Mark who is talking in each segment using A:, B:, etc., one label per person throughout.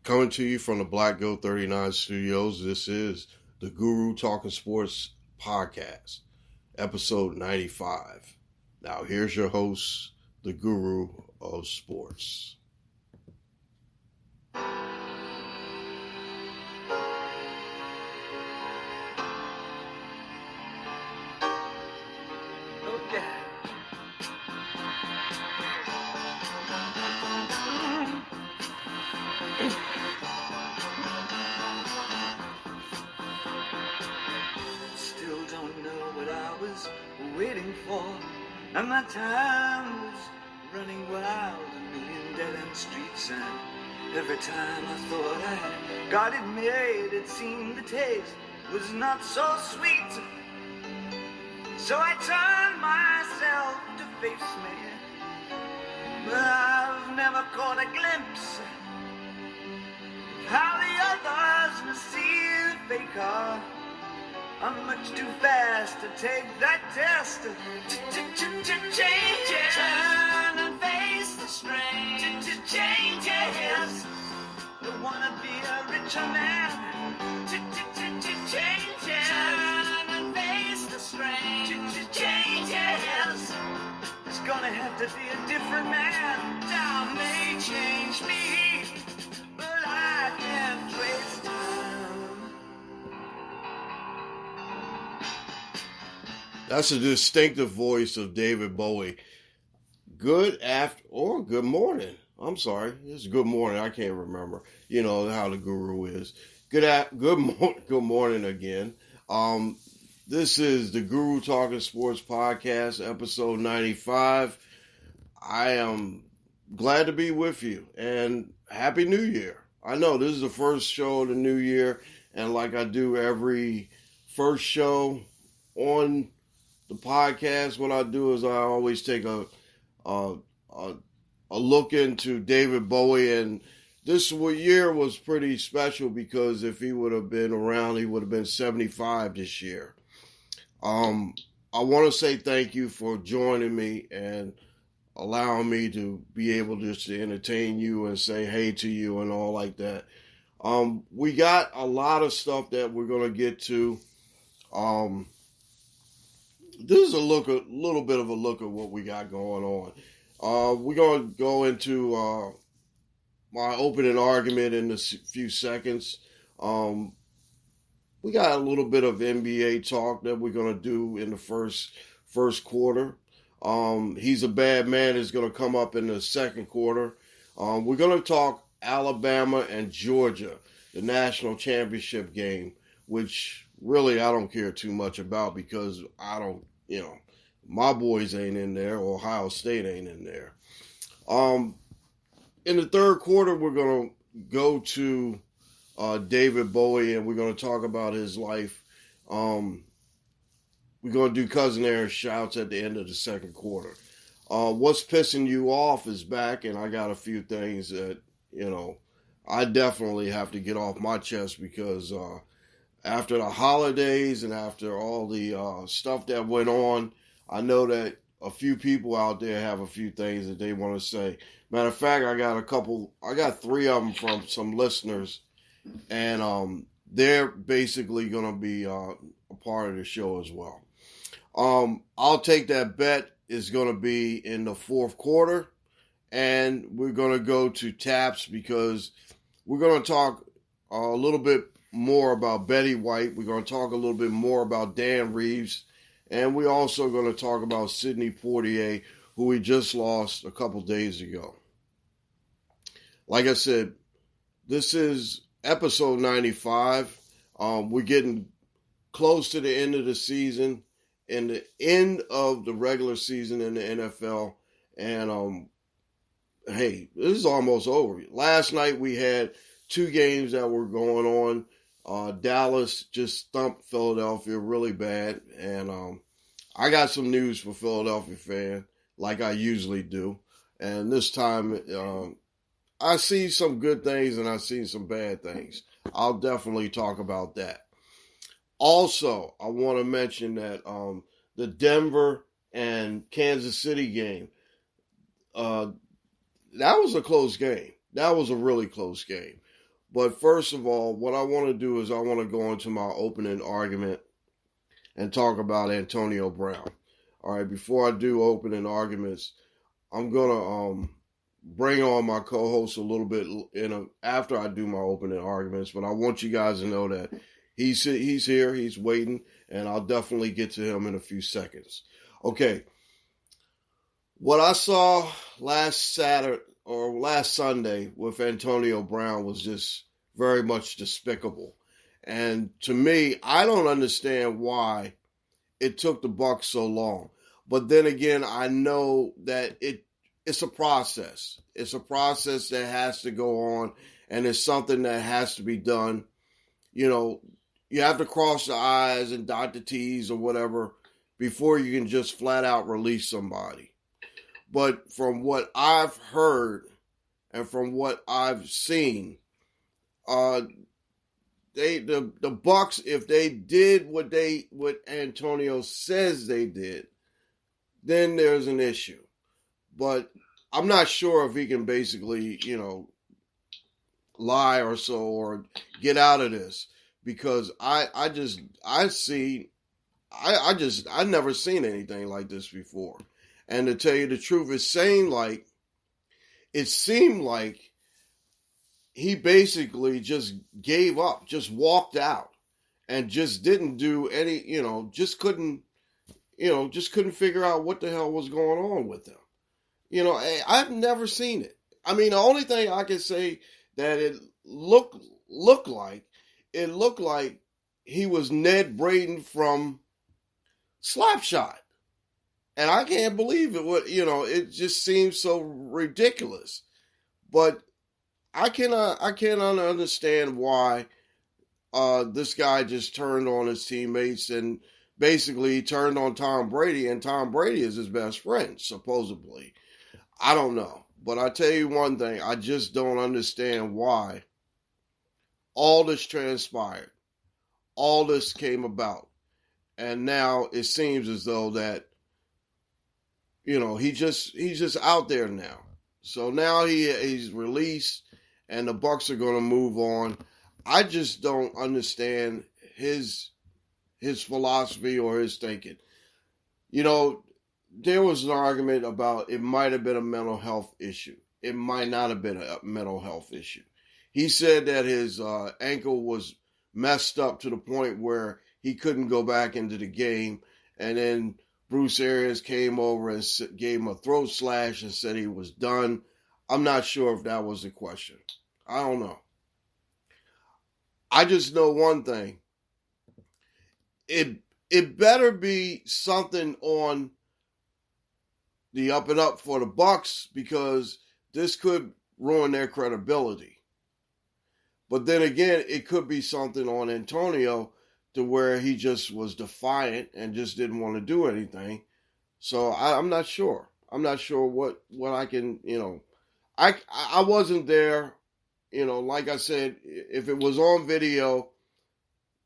A: Coming to you from the Black Goat 39 studios, this is the Guru Talkin Sports podcast, episode 95. Now, here's your host, the Guru of Sports.
B: Waiting for, and my time was running wild, a million dead-end streets, and every time I thought I had got it made, it seemed the taste was not so sweet. So I turned myself to face me, but I've never caught a glimpse of how the others must see the faker. I'm much too fast to take that test. Changes. Turn and face the strain. Changes. Don't wanna be a richer man. Changes. Turn and face the strain. Changes. It's gonna have to be a different man. Time may change me, but I can't trace time.
A: That's a distinctive voice of David Bowie. Good morning. I'm sorry. It's good morning. I can't remember. You know how the guru is. Good morning again. This is the Guru Talkin Sports podcast, episode 95. I am glad to be with you and Happy New Year. I know this is the first show of the new year, and like I do every first show on the podcast, what I do is I always take a look into David Bowie, and this year was pretty special because if he would have been around, he would have been 75 this year. I want to say thank you for joining me and allowing me to be able just to entertain you and say hey to you and all like that. We got a lot of stuff that we're going to get to. This is a little bit of a look at what we got going on. We're going to go into my opening argument in a few seconds. We got a little bit of NBA talk that we're going to do in the first quarter. He's a Bad Man is going to come up in the second quarter. We're going to talk Alabama and Georgia, the national championship game, which really I don't care too much about because my boys ain't in there. Ohio State ain't in there. In the third quarter, we're going to go to David Bowie, and we're going to talk about his life. We're going to do Cousin Aaron shouts at the end of the second quarter. What's pissing you off is back, and I got a few things that, I definitely have to get off my chest because after the holidays and after all the stuff that went on, I know that a few people out there have a few things that they want to say. Matter of fact, I got 3 of them from some listeners, and they're basically going to be a part of the show as well. I'll take that bet is going to be in the fourth quarter, and we're going to go to taps because we're going to talk a little bit more about Betty White. We're going to talk a little bit more about Dan Reeves. And we're also going to talk about Sidney Poitier, who we just lost a couple days ago. Like I said, this is episode 95. We're getting close to the end of the season and the end of the regular season in the NFL. And, hey, this is almost over. Last night we had 2 games that were going on. Dallas just thumped Philadelphia really bad, and I got some news for Philadelphia fan, like I usually do. And this time, I see some good things and I see some bad things. I'll definitely talk about that. Also, I want to mention that the Denver and Kansas City game, that was a close game. That was a really close game. But first of all, what I want to do is I want to go into my opening argument and talk about Antonio Brown. All right, before I do opening arguments, I'm gonna bring on my co-host a little bit after I do my opening arguments. But I want you guys to know that he's here, he's waiting, and I'll definitely get to him in a few seconds. Okay, what I saw last Sunday with Antonio Brown was just very much despicable. And to me, I don't understand why it took the Bucs so long. But then again, I know that it's a process. It's a process that has to go on, and it's something that has to be done. You know, you have to cross the I's and dot the T's or whatever before you can just flat out release somebody. But from what I've heard and from what I've seen, the Bucs, if they did what Antonio says they did, then there's an issue. But I'm not sure if he can basically, lie or so or get out of this, because I've never seen anything like this before. And to tell you the truth, it seemed like he basically just gave up, just walked out, and just didn't do any, just couldn't figure out what the hell was going on with him. I've never seen it. I mean, the only thing I can say that it looked like he was Ned Brady from Slapshot. And I can't believe it. It just seems so ridiculous. But I cannot understand why this guy just turned on his teammates and basically turned on Tom Brady, and Tom Brady is his best friend, supposedly. I don't know. But I tell you one thing, I just don't understand why all this transpired. All this came about. And now it seems as though that he's just out there now. So now he's released, and the Bucs are going to move on. I just don't understand his philosophy or his thinking. There was an argument about it might have been a mental health issue. It might not have been a mental health issue. He said that his ankle was messed up to the point where he couldn't go back into the game, and then Bruce Arians came over and gave him a throat slash and said he was done. I'm not sure if that was the question. I don't know. I just know one thing. It better be something on the up and up for the Bucs, because this could ruin their credibility. But then again, it could be something on Antonio to where he just was defiant and just didn't want to do anything. So I'm not sure. I'm not sure what I can, I wasn't there. Like I said, if it was on video,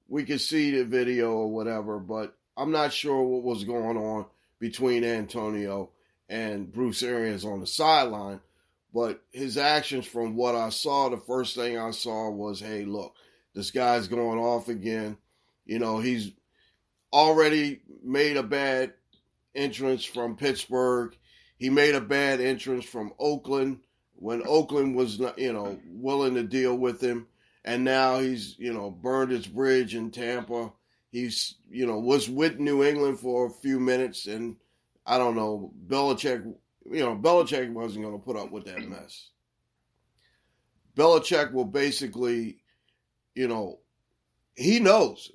A: we could see the video or whatever, but I'm not sure what was going on between Antonio and Bruce Arians on the sideline. But his actions, from what I saw, the first thing I saw was, hey, look, this guy's going off again. He's already made a bad entrance from Pittsburgh. He made a bad entrance from Oakland when Oakland was not, willing to deal with him. And now he's, burned his bridge in Tampa. He's, was with New England for a few minutes, and I don't know, Belichick wasn't going to put up with that mess. Belichick will basically, he knows.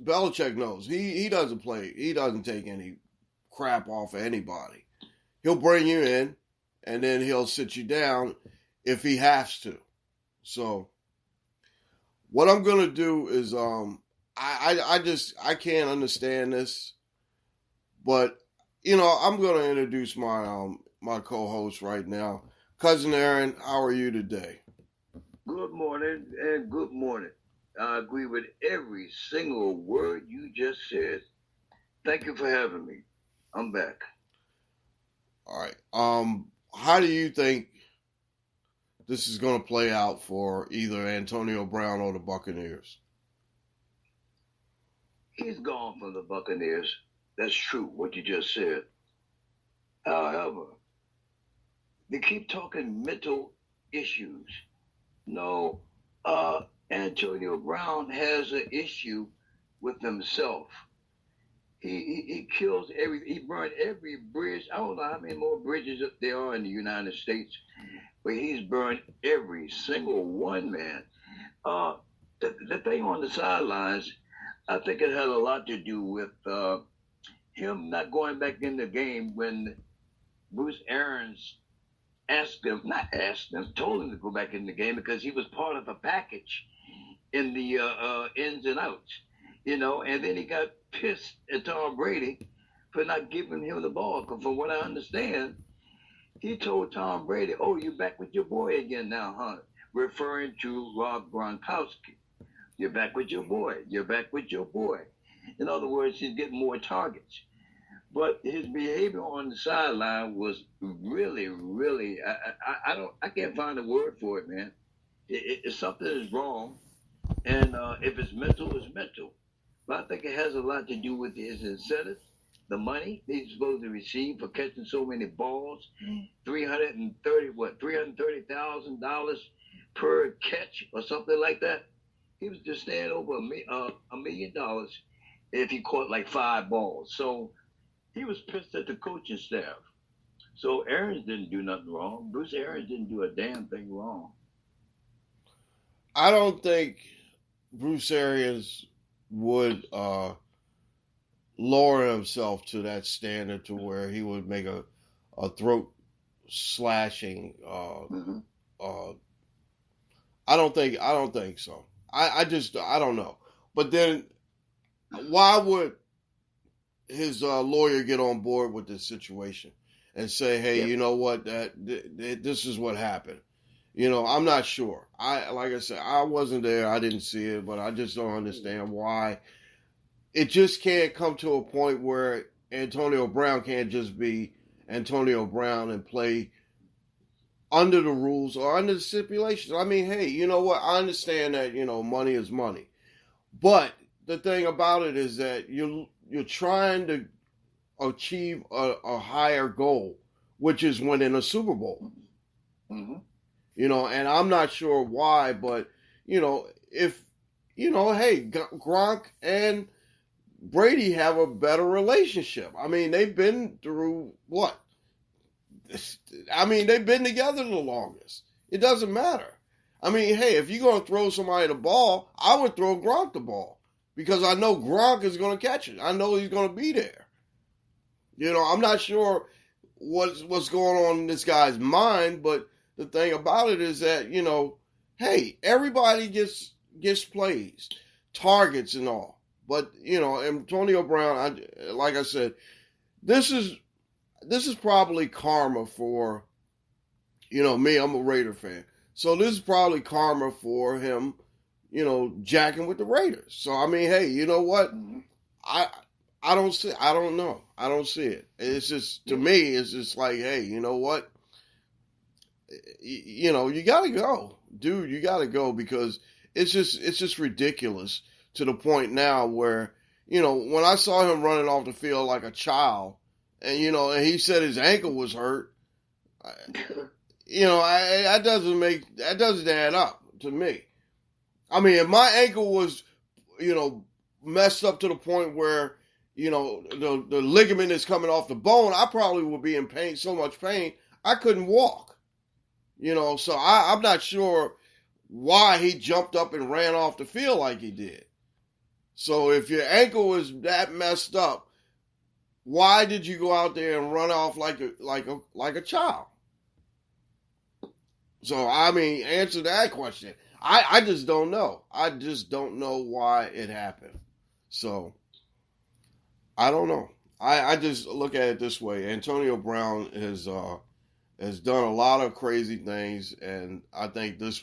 A: Belichick knows. He doesn't play. He doesn't take any crap off of anybody. He'll bring you in, and then he'll sit you down if he has to. So what I'm going to do is I can't understand this. But, I'm going to introduce my co-host right now. Cousin Aaron, how are you today?
C: Good morning, and good morning. I agree with every single word you just said. Thank you for having me. I'm back.
A: All right. How do you think this is going to play out for either Antonio Brown or the Buccaneers?
C: He's gone from the Buccaneers. That's true, what you just said. However, they keep talking mental issues. No, Antonio Brown has an issue with himself. He kills he burned every bridge. I don't know how many more bridges there are in the United States, but he's burned every single one, man. The thing on the sidelines, I think it had a lot to do with him not going back in the game when Bruce Arians told him to go back in the game because he was part of the package in the ins and outs, and then he got pissed at Tom Brady for not giving him the ball. Because from what I understand, he told Tom Brady, "Oh, you're back with your boy again now, huh?" Referring to Rob Gronkowski. You're back with your boy. You're back with your boy. In other words, he's getting more targets. But his behavior on the sideline was really, really, I can't find a word for it, man. Something is wrong. And if it's mental, it's mental. But I think it has a lot to do with his incentives, the money he's supposed to receive for catching so many balls, $330,000 per catch or something like that. He was just staying over $1 million if he caught like 5 balls. So he was pissed at the coaching staff. So Arians didn't do nothing wrong. Bruce Arians didn't do a damn thing wrong.
A: I don't think Bruce Arians would lower himself to that standard to where he would make a throat slashing. I don't think so. I don't know. But then, why would his lawyer get on board with this situation and say, "Hey, you know what? This is what happened." I'm not sure. Like I said, I wasn't there. I didn't see it, but I just don't understand why. It just can't come to a point where Antonio Brown can't just be Antonio Brown and play under the rules or under the stipulations. I mean, hey, you know what? I understand that, money is money. But the thing about it is that you're trying to achieve a higher goal, which is winning a Super Bowl. Mm-hmm. And I'm not sure why, but, if, hey, Gronk and Brady have a better relationship. I mean, they've been through what? I mean, they've been together the longest. It doesn't matter. I mean, hey, if you're going to throw somebody the ball, I would throw Gronk the ball because I know Gronk is going to catch it. I know he's going to be there. I'm not sure what's going on in this guy's mind, but the thing about it is that, hey, everybody gets plays, targets and all. But, Antonio Brown, like I said, this is probably karma for, me. I'm a Raider fan. So this is probably karma for him, jacking with the Raiders. So, I mean, hey, you know what? I don't know. I don't see it. It's just, to me, it's just like, hey, you know what? You got to go. Dude, you got to go because it's just ridiculous to the point now where, when I saw him running off the field like a child and, and he said his ankle was hurt, that doesn't add up to me. I mean, if my ankle was, messed up to the point where, the ligament is coming off the bone, I probably would be in pain, so much pain, I couldn't walk. So I'm not sure why he jumped up and ran off the field like he did. So if your ankle is that messed up, why did you go out there and run off like a child? So, I mean, answer that question. I just don't know. I just don't know why it happened. So, I don't know. I just look at it this way. Antonio Brown has done a lot of crazy things, and I think this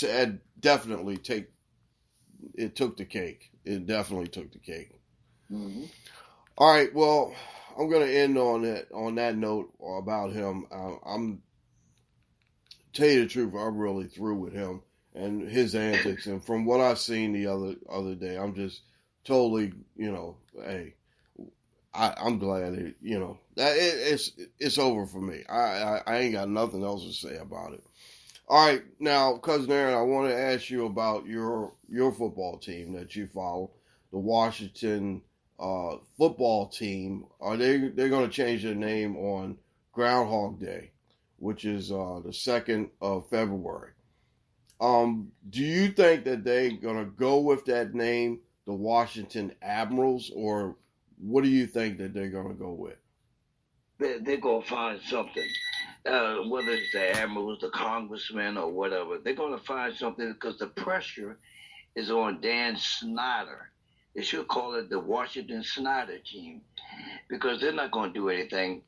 A: had definitely took the cake. It definitely took the cake. Mm-hmm. All right, well, I'm going to end on that note about him. tell you the truth, I'm really through with him and his antics. And from what I seen the other day, I'm just totally, hey, I'm glad that it's over for me. I ain't got nothing else to say about it. All right, now, Cousin Aaron, I want to ask you about your football team that you follow, the Washington football team. Are they're going to change their name on Groundhog Day, which is the 2nd of February? Do you think that they're going to go with that name, the Washington Admirals, or what do you think that they're going to go with?
C: They're going to find something. Whether it's the admirals, the congressmen, or whatever, they're going to find something because the pressure is on Dan Snyder. They should call it the Washington Snyder team because they're not going to do anything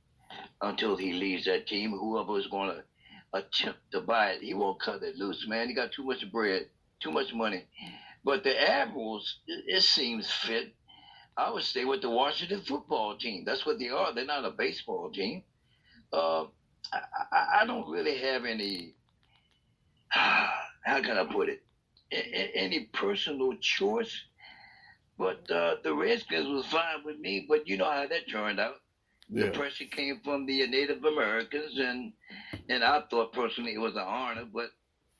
C: until he leaves that team. Whoever is going to attempt to buy it, he won't cut it loose, man. He got too much bread, too much money. But the admirals, it seems fit. I would stay with the Washington football team. That's what they are. They're not a baseball team. I don't really have any, how can I put it, any personal choice. But the Redskins was fine with me. But you know how that turned out.
A: Yeah.
C: The pressure came from the Native Americans, and I thought personally it was an honor, but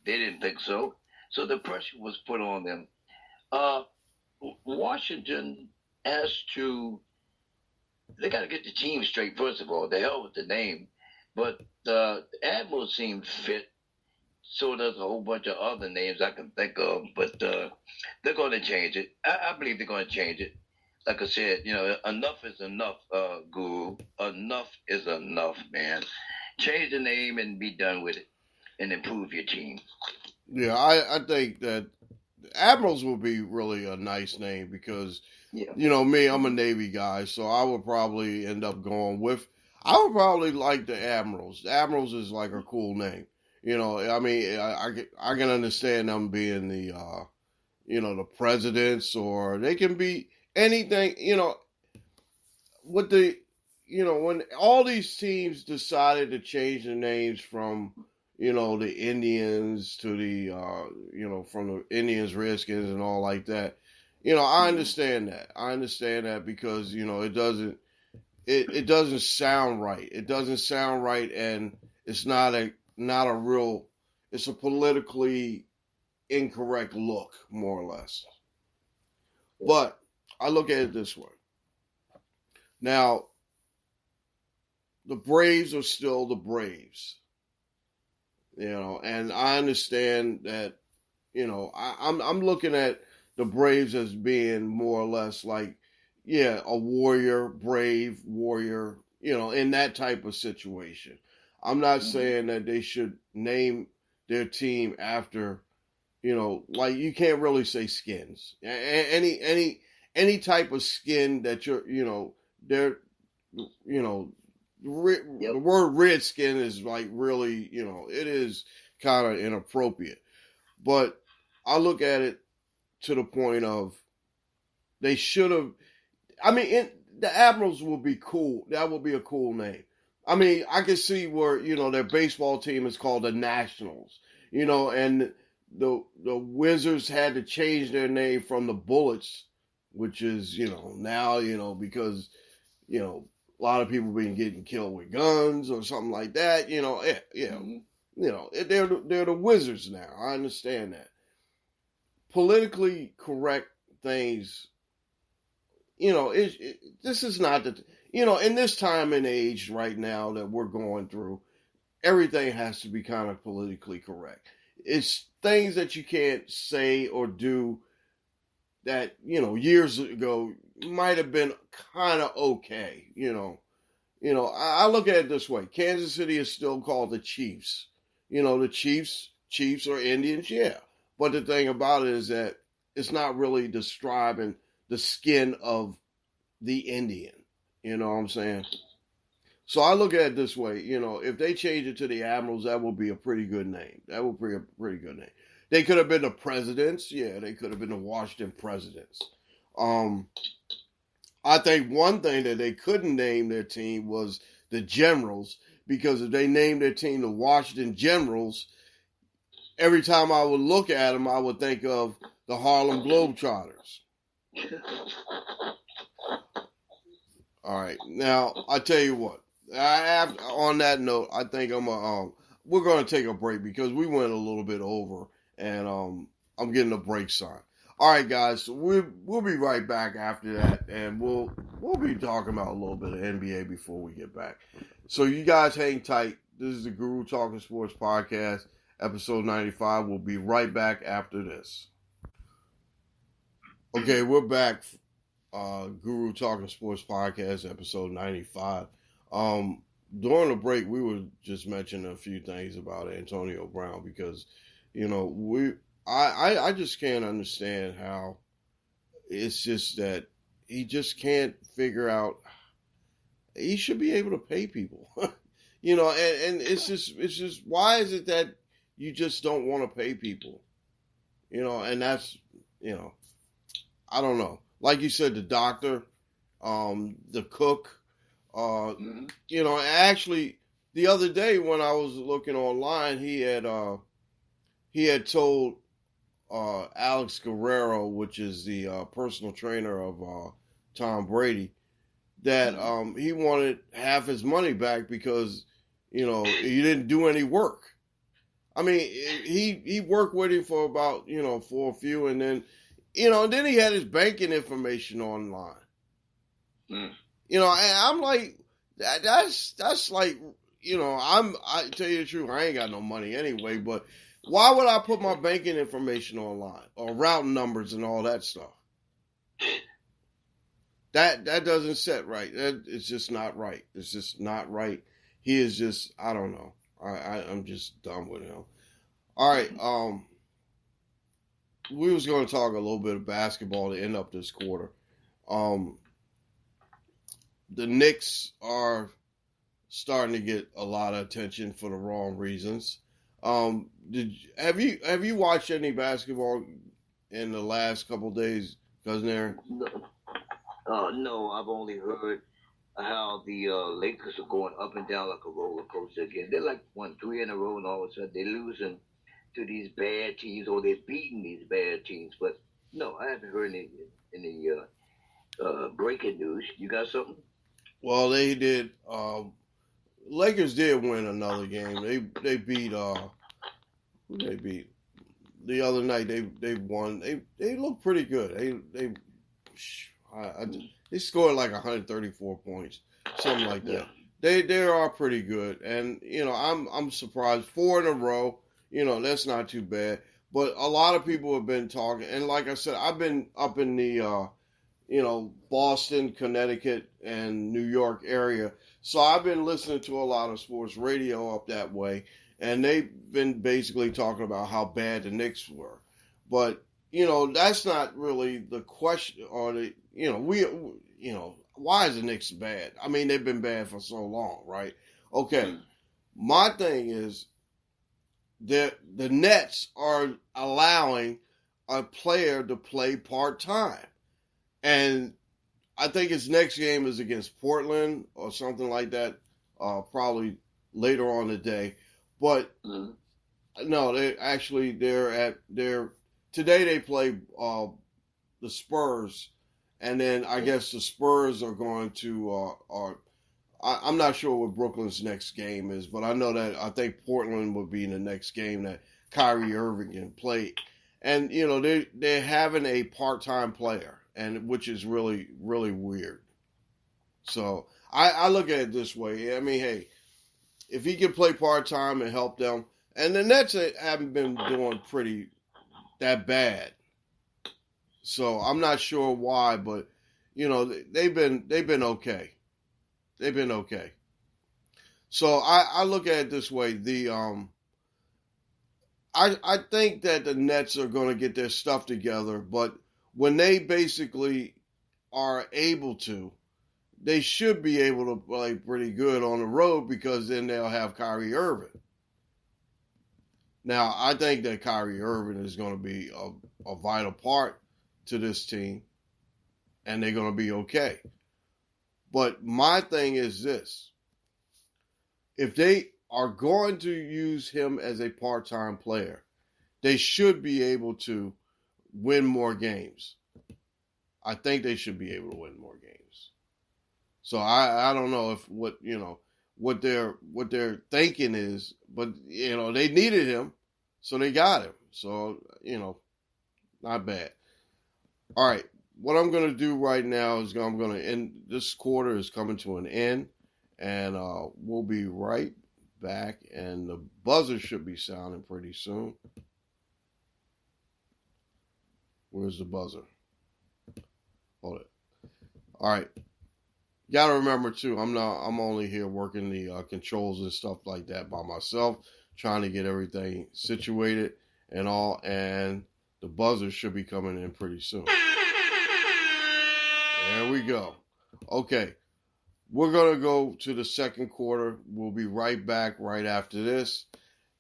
C: they didn't think so. So the pressure was put on them. Washington has to, they got to get the team straight, first of all. The hell with the name. But the Admiral seemed fit. So does a whole bunch of other names I can think of. But they're going to change it. I believe they're going to change it. Like I said, enough is enough, Guru. Enough is enough, man. Change the name and be done with it and improve your team.
A: Yeah, I think that Admirals would be really a nice name because, me, I'm a Navy guy, so I would probably end up going with, I would probably like the Admirals. The Admirals is like a cool name. I mean, I can understand them being the, the presidents, or they can be anything, with the, when all these teams decided to change their names from, the Indians to the, from the Indians, Redskins, and all like that. I understand that. I understand that because, it doesn't sound right. It doesn't sound right, and it's not a real, it's a politically incorrect look, more or less. But I look at it this way. Now, the Braves are still the Braves. And I understand that, I'm looking at the Braves as being more or less like, a warrior, brave warrior, in that type of situation. I'm not saying that they should name their team after, like you can't really say skins. Any type of skin that they're, the word redskin is like really, it is kind of inappropriate. But I look at it to the point of they should have, the Admirals would be cool. That would be a cool name. I mean, I can see where, their baseball team is called the Nationals, and the Wizards had to change their name from the Bullets, which is, now, because, a lot of people been getting killed with guns or something like that, they're the Wizards now. I understand that. Politically correct things, this is not the, in this time and age right now that we're going through, everything has to be kind of politically correct. It's things that you can't say or do that, years ago might have been kind of okay, I look at it this way. Kansas City is still called the Chiefs. The Chiefs are Indians, yeah. But the thing about it is that it's not really describing the skin of the Indian. You know what I'm saying? So I look at it this way. If they change it to the Admirals, that would be a pretty good name. That would be a pretty good name. They could have been the Presidents. Yeah, they could have been the Washington Presidents. I think one thing that they couldn't name their team was the Generals because if they named their team the Washington Generals, every time I would look at them, I would think of the Harlem Globetrotters. All right, now I tell you what. On that note, I think we're going to take a break because we went a little bit over, and I'm getting a break sign. All right, guys, so we'll be right back after that, and we'll be talking about a little bit of NBA before we get back. So you guys hang tight. This is the Guru Talking Sports Podcast, episode 95. We'll be right back after this. Okay, we're back. Guru Talking Sports Podcast, episode 95. During the break, we were just mentioning a few things about Antonio Brown because, I just can't understand how it's just that he just can't figure out. He should be able to pay people, and it's just why is it that you just don't want to pay people, and that's, I don't know. Like you said, the doctor, the cook, actually the other day when I was looking online, he had told Alex Guerrero, which is the personal trainer of Tom Brady, that he wanted half his money back because, he didn't do any work. I mean, he worked with him for about, for a few, and then, then he had his banking information online. And I'm like, that's like, I tell you the truth, I ain't got no money anyway, but why would I put my banking information online or routing numbers and all that stuff? That doesn't set right. It's just not right. It's just not right. He is just, I don't know. I'm just done with him. All right. We was going to talk a little bit of basketball to end up this quarter. The Knicks are starting to get a lot of attention for the wrong reasons. Have you watched any basketball in the last couple of days, Cousin Aaron?
C: No, I've only heard how the Lakers are going up and down like a roller coaster again. They're like won 3 in a row, and all of a sudden they're losing to these bad teams, or they're beating these bad teams. But no, I haven't heard any breaking news. You got something?
A: Well, they did. Lakers did win another game. They beat who they beat the other night. They won. They look pretty good. They scored like 134 points, something like that. They are pretty good, and I'm surprised 4 in a row. That's not too bad. But a lot of people have been talking, and like I said, I've been up in the Boston, Connecticut, and New York area. So I've been listening to a lot of sports radio up that way, and they've been basically talking about how bad the Knicks were. But, that's not really the question, or why is the Knicks bad? I mean, they've been bad for so long, right? Okay. My thing is that the Nets are allowing a player to play part-time. And I think his next game is against Portland or something like that, probably later on today. But no, today they play the Spurs, and then I guess the Spurs are going to I'm not sure what Brooklyn's next game is, but I know that I think Portland would be in the next game that Kyrie Irving can play, and they're having a part-time player. And which is really, really weird. So I look at it this way. I mean, hey, if he can play part-time and help them, and the Nets haven't been doing pretty that bad. So I'm not sure why, but they've been okay. They've been okay. So I look at it this way. I think that the Nets are going to get their stuff together, but when they basically are able to, they should be able to play pretty good on the road because then they'll have Kyrie Irving. Now, I think that Kyrie Irving is going to be a vital part to this team, and they're going to be okay. But my thing is this. if they are going to use him as a part-time player, they should be able to win more games. I think they should be able to win more games. So I don't know if what their thinking is, but they needed him, so they got him. So not bad. All right, what I'm gonna do right now is I'm gonna end. This quarter is coming to an end, and we'll be right back. And the buzzer should be sounding pretty soon. Where's the buzzer? Hold it. All right. You gotta remember too, I'm only here working the controls and stuff like that by myself, trying to get everything situated and all, and the buzzer should be coming in pretty soon. There we go. Okay. We're gonna go to the second quarter. We'll be right back right after this.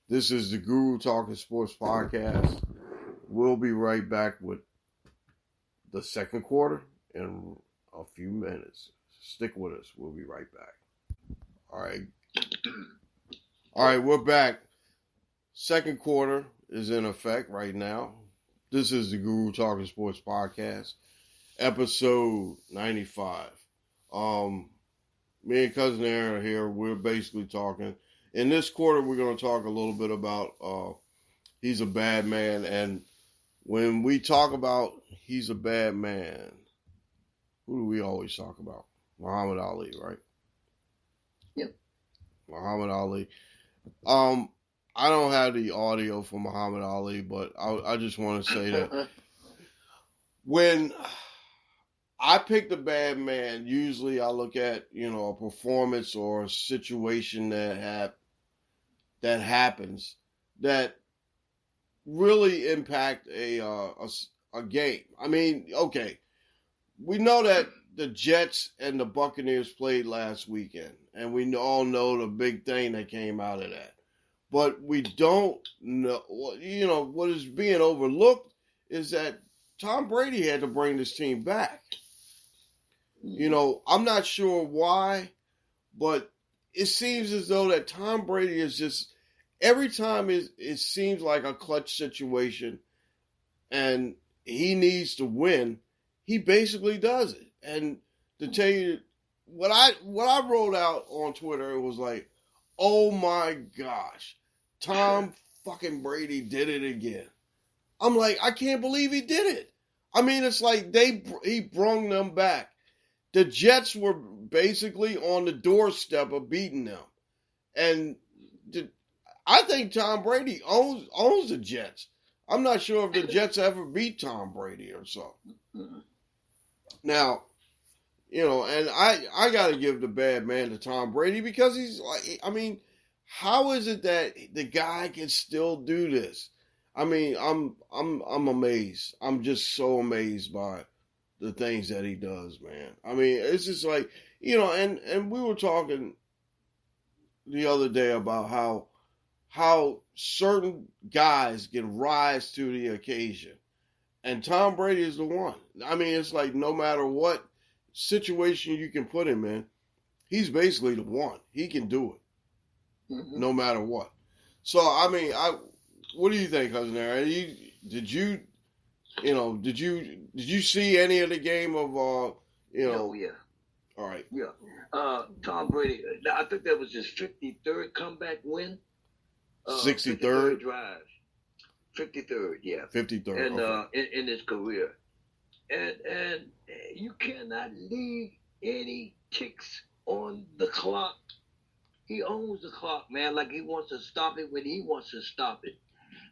A: This is the Guru Talking Sports Podcast. We'll be right back with the second quarter in a few minutes. Stick with us. We'll be right back. All right, we're back. Second quarter is in effect right now. This is the Guru Talking Sports Podcast, episode 95. Me and Cousin Aaron are here. We're basically talking. In this quarter, we're going to talk a little bit about he's a bad man. And when we talk about he's a bad man, who do we always talk about? Muhammad Ali, right?
C: Yep.
A: Muhammad Ali. I don't have the audio for Muhammad Ali, but I just want to say that when I pick the bad man, usually I look at, a performance or a situation that happens that really impact a game. I mean, okay, we know that the Jets and the Buccaneers played last weekend, and we all know the big thing that came out of that. But we don't know, what is being overlooked is that Tom Brady had to bring this team back. I'm not sure why, but it seems as though that Tom Brady is just, every time it seems like a clutch situation and he needs to win, he basically does it. And to tell you what I wrote out on Twitter, it was like, oh my gosh, Tom fucking Brady did it again. I'm like, I can't believe he did it. I mean, it's like he brung them back. The Jets were basically on the doorstep of beating them. And I think Tom Brady owns the Jets. I'm not sure if the Jets ever beat Tom Brady or so. Now, and I got to give the bad man to Tom Brady because he's like, I mean, how is it that the guy can still do this? I mean, I'm amazed. I'm just so amazed by the things that he does, man. I mean, it's just like, and we were talking the other day about how certain guys can rise to the occasion. And Tom Brady is the one. I mean, it's like no matter what situation you can put him in, he's basically the one. He can do it, no matter what. So, I mean, what do you think, Cousin Aaron? Did you see any of the game of
C: Oh, yeah.
A: All right.
C: Yeah. Tom Brady, I think that was his 53rd comeback win.
A: 63rd
C: drive. 53rd, yeah.
A: 53rd.
C: And
A: okay.
C: in his career. And you cannot leave any ticks on the clock. He owns the clock, man. Like he wants to stop it when he wants to stop it.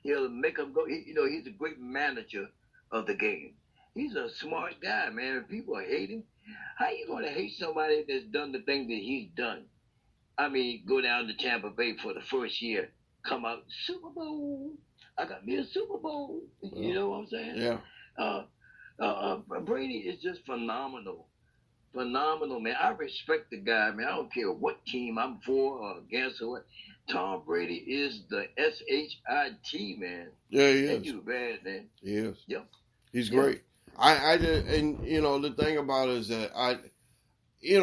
C: He'll make him go. He's a great manager of the game. He's a smart guy, man. If people hate him, how you going to hate somebody that's done the thing that he's done? I mean, go down to Tampa Bay for the first year, come out, Super Bowl. I got me a Super Bowl. You know what I'm saying?
A: Yeah.
C: Brady is just phenomenal. Phenomenal, man. I respect the guy, man. I don't care what team I'm for or against or what. Tom Brady is the SHIT, man.
A: Yeah, he is.
C: Ain't too bad, man.
A: He is.
C: Yep.
A: He's great. I did, and the thing about it is that he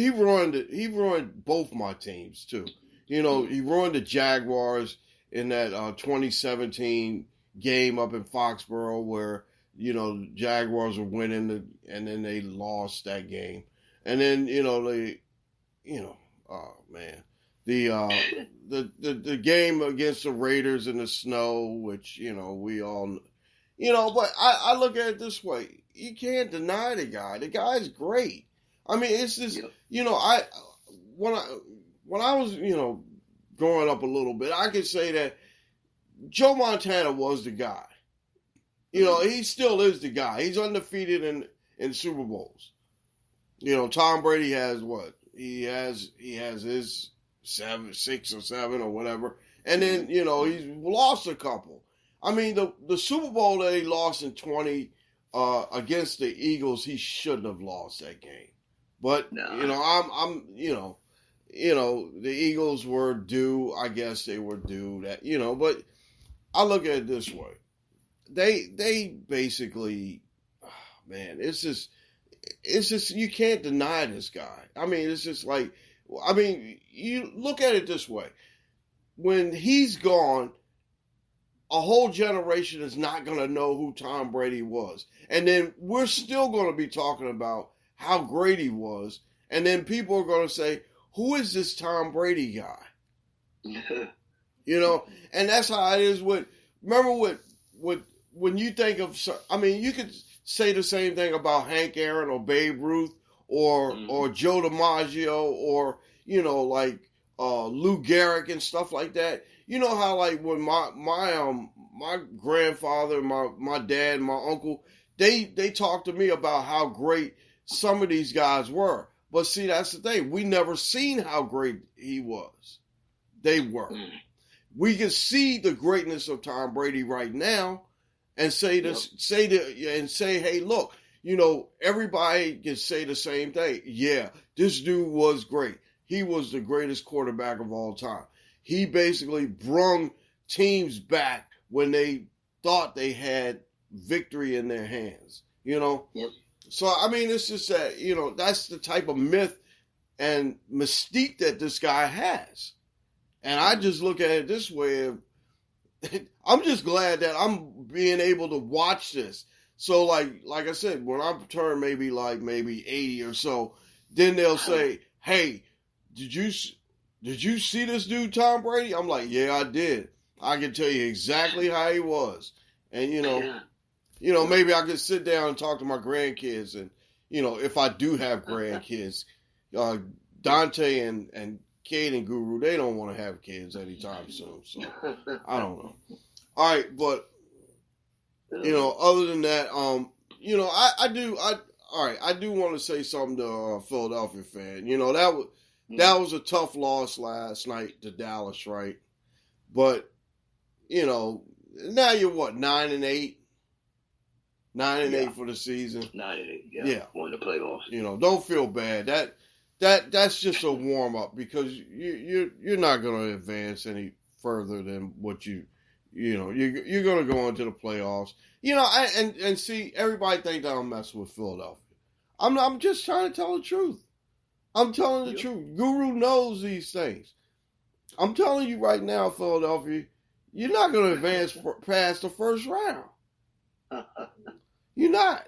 A: ruined both my teams too. He ruined the Jaguars in that 2017 game up in Foxborough where Jaguars were winning and then they lost that game, and then oh man, the game against the Raiders in the snow, which we all but I look at it this way. You can't deny the guy. The guy's great. I mean, it's just, when I was, growing up a little bit, I could say that Joe Montana was the guy. He still is the guy. He's undefeated in Super Bowls. Tom Brady has what? He has his 6 or 7 or whatever. And then, he's lost a couple. I mean, the Super Bowl that he lost in 20 against the Eagles, he shouldn't have lost that game. But
C: No.
A: The Eagles were due. I guess they were due that. But I look at it this way: they basically, man, it's just you can't deny this guy. I mean, it's just like, you look at it this way: when he's gone, a whole generation is not going to know who Tom Brady was. And then we're still going to be talking about how great he was. And then people are going to say, who is this Tom Brady guy? And that's how it is remember when you think of, you could say the same thing about Hank Aaron or Babe Ruth or Joe DiMaggio or, Lou Gehrig and stuff like that. You know how when my grandfather, my dad, my uncle, they talked to me about how great some of these guys were. But see, that's the thing. We never seen how great he was. They were. We can see the greatness of Tom Brady right now and say, hey, look, everybody can say the same thing. Yeah, this dude was great. He was the greatest quarterback of all time. He basically brung teams back when they thought they had victory in their hands, Yep. So, it's just that, that's the type of myth and mystique that this guy has. And I just look at it this way. I'm just glad that I'm being able to watch this. So, like I said, when I turn maybe 80 or so, then they'll say, hey, did you see this dude, Tom Brady? I'm like, yeah, I did. I can tell you exactly how he was. And, maybe I could sit down and talk to my grandkids. And, if I do have grandkids, Dante and Kate and Guru, they don't want to have kids anytime soon. So, I don't know. All right. But, other than that, I do want to say something to a Philadelphia fan. That was a tough loss last night to Dallas, right? But, now you're what, 9-8? 9-8 for the season.
C: 9-8, yeah. Won the playoffs.
A: Don't feel bad. That's just a warm up because you're not going to advance any further than what you're going to go into the playoffs. And see, everybody think that I'm messing with Philadelphia. I'm just trying to tell the truth. I'm telling the truth. Guru knows these things. I'm telling you right now, Philadelphia, you're not going to advance past the first round. You're not.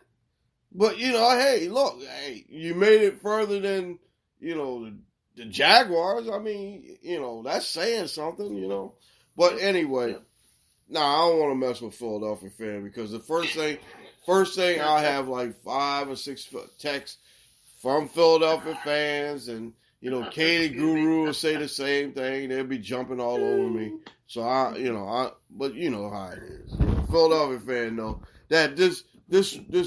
A: But, hey, look, you made it further than, the Jaguars. That's saying something, But anyway, I don't want to mess with Philadelphia fan because the first thing I'll have 5 or 6 texts from Philadelphia fans, and Katie Guru will say the same thing. They'll be jumping all over me. So but you know how it is. Philadelphia fan know that this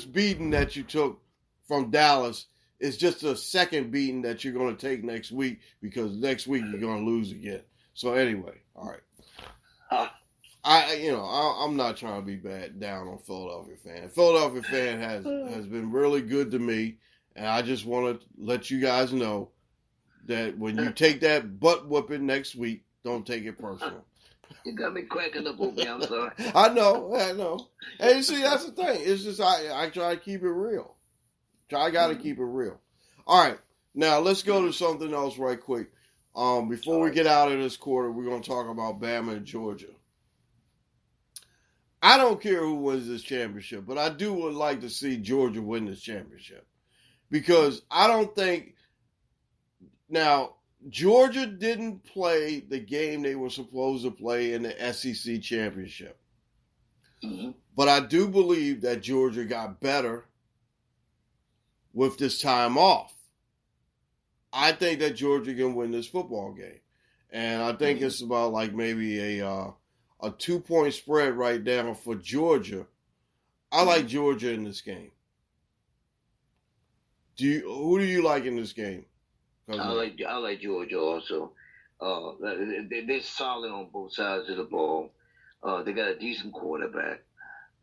A: beating that you took from Dallas is just a second beating that you're going to take next week because next week you're going to lose again. So anyway, all right. I'm not trying to be down on Philadelphia fan. Philadelphia fan has been really good to me. And I just want to let you guys know that when you take that butt whooping next week, don't take it personal.
C: You got me cracking up over me. I'm sorry.
A: I know. And see, that's the thing. It's just I try to keep it real. I got to keep it real. All right, now let's go to something else right quick. Before we get out of this quarter, we're going to talk about Bama and Georgia. I don't care who wins this championship, but I would like to see Georgia win this championship because I don't think now Georgia didn't play the game they were supposed to play in the SEC championship.
C: Mm-hmm.
A: But I do believe that Georgia got better with this time off. I think that Georgia can win this football game. And I think it's about like maybe a 2-point spread right now for Georgia. I like Georgia in this game. Who do you like in this game?
C: I like Georgia also. They're solid on both sides of the ball. They got a decent quarterback.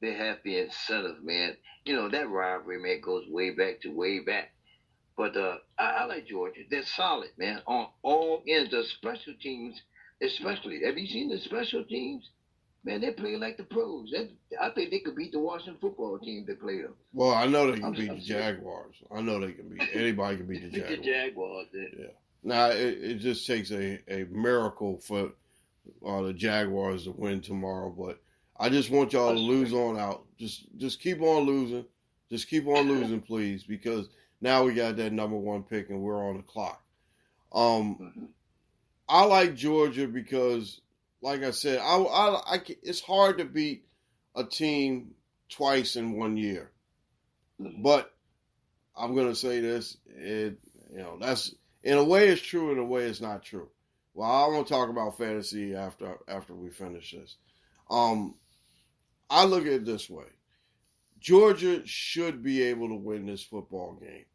C: They have the incentive, man. You know, that rivalry, man, goes way back. But I like Georgia. They're solid, man, on all ends. The special teams, especially. Have you seen the special teams? Man, they're playing like the pros. I think they could beat the Washington football team that played them.
A: Well, I know they can beat the Jaguars. I know they can beat anybody can beat the Jaguars.
C: The Jaguars,
A: yeah. Now it just takes a miracle for the Jaguars to win tomorrow. But I just want y'all to lose on out. Just keep on losing. Just keep on losing, please, because now we got that number 1 pick and we're on the clock. I like Georgia because, like I said, it's hard to beat a team twice in 1 year. But I'm gonna say this: that's in a way it's true, in a way it's not true. Well, I want to talk about fantasy after we finish this. I look at it this way: Georgia should be able to win this football game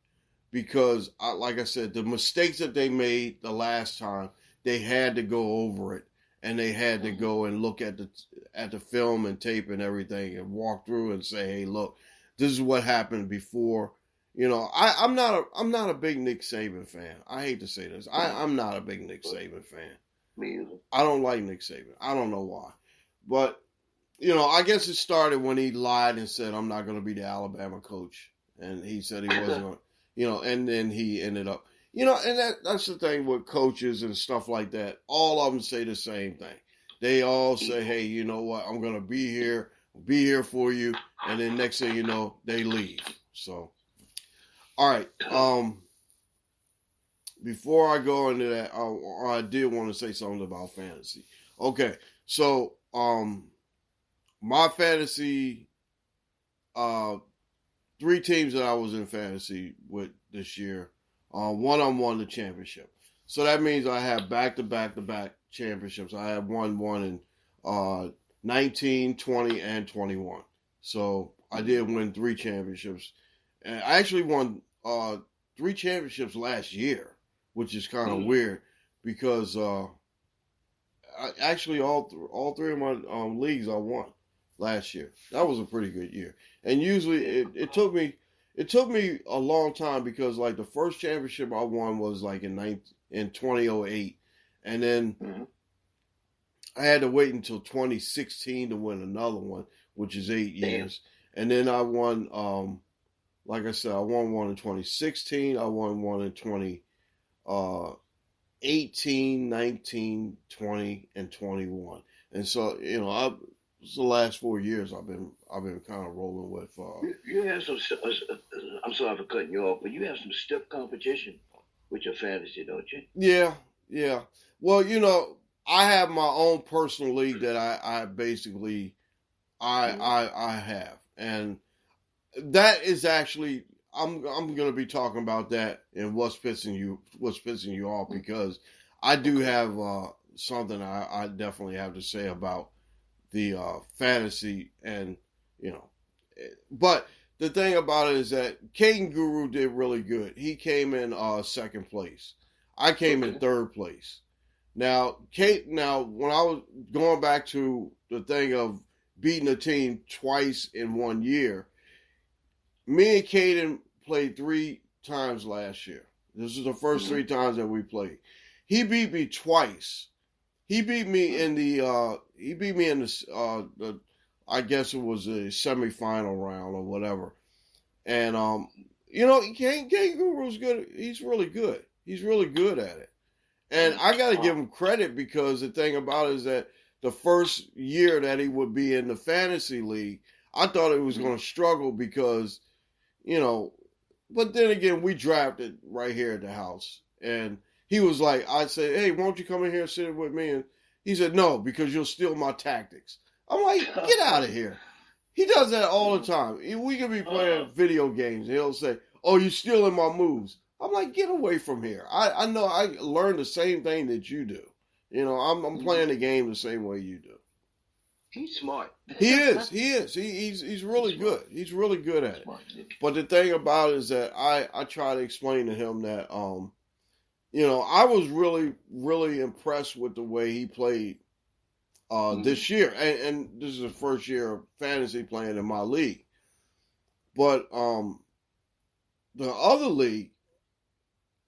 A: because, like I said, the mistakes that they made the last time, they had to go over it. And they had to go and look at the film and tape and everything and walk through and say, "Hey, look, this is what happened before." You know, I'm not a big Nick Saban fan. I hate to say this. I'm not a big Nick Saban fan.
C: Me either.
A: I don't like Nick Saban. I don't know why, but I guess it started when he lied and said, "I'm not going to be the Alabama coach," and he said he wasn't going. And then he ended up. And that's the thing with coaches and stuff like that. All of them say the same thing. They all say, "Hey, you know what? I'm going to be here for you." And then next thing you know, they leave. So, all right. Before I go into that, I did want to say something about fantasy. Okay. So, my fantasy, 3 teams that I was in fantasy with this year. One won the championship. So that means I have back-to-back championships. I have won in 19, 20, and 21. So I did win 3 championships. And I actually won 3 championships last year, which is kind of weird because all 3 of my leagues I won last year. That was a pretty good year. And usually it took me a long time because like the first championship I won was like in 2008, and then I had to wait until 2016 to win another one, which is 8 years. And then I won, like I said, I won one in 2016. I won one in 2018, 19, 20, and 21. And so it's the last 4 years I've been kind of rolling with.
C: You have some. I'm sorry for cutting you off, but you have some stiff competition with your fantasy, don't you?
A: Yeah. Well, I have my own personal league that I basically I have, and that is actually I'm going to be talking about that and what's pissing you off because I do have something I definitely have to say about the fantasy and but the thing about it is that Caden Guru did really good. He came in second place. I came in third place. Now when I was going back to the thing of beating a team twice in 1 year, me and Caden played 3 times last year. This is the first 3 times that we played. He beat me twice. He beat me in the I guess it was a semifinal round or whatever. And You know, King Guru's good. He's really good. He's really good at it. And I got to give him credit because the thing about it is that the first year that he would be in the fantasy league, I thought he was going to struggle because, you know, but then again, we drafted right here at the house. And he was like, I said, hey, won't you come in here and sit with me? And he said, no, because you'll steal my tactics. I'm like, get out of here. He does that all the time. We could be playing video games. And he'll say, oh, you're stealing my moves. I'm like, get away from here. I know I learned the same thing that you do. You know, I'm playing the game the same way you do.
C: He's smart.
A: He is. He's really good. He's really good at it. But the thing about it is that I try to explain to him that, you know, I was really, really impressed with the way he played this year. And this is the first year of fantasy playing in my league. But the other league,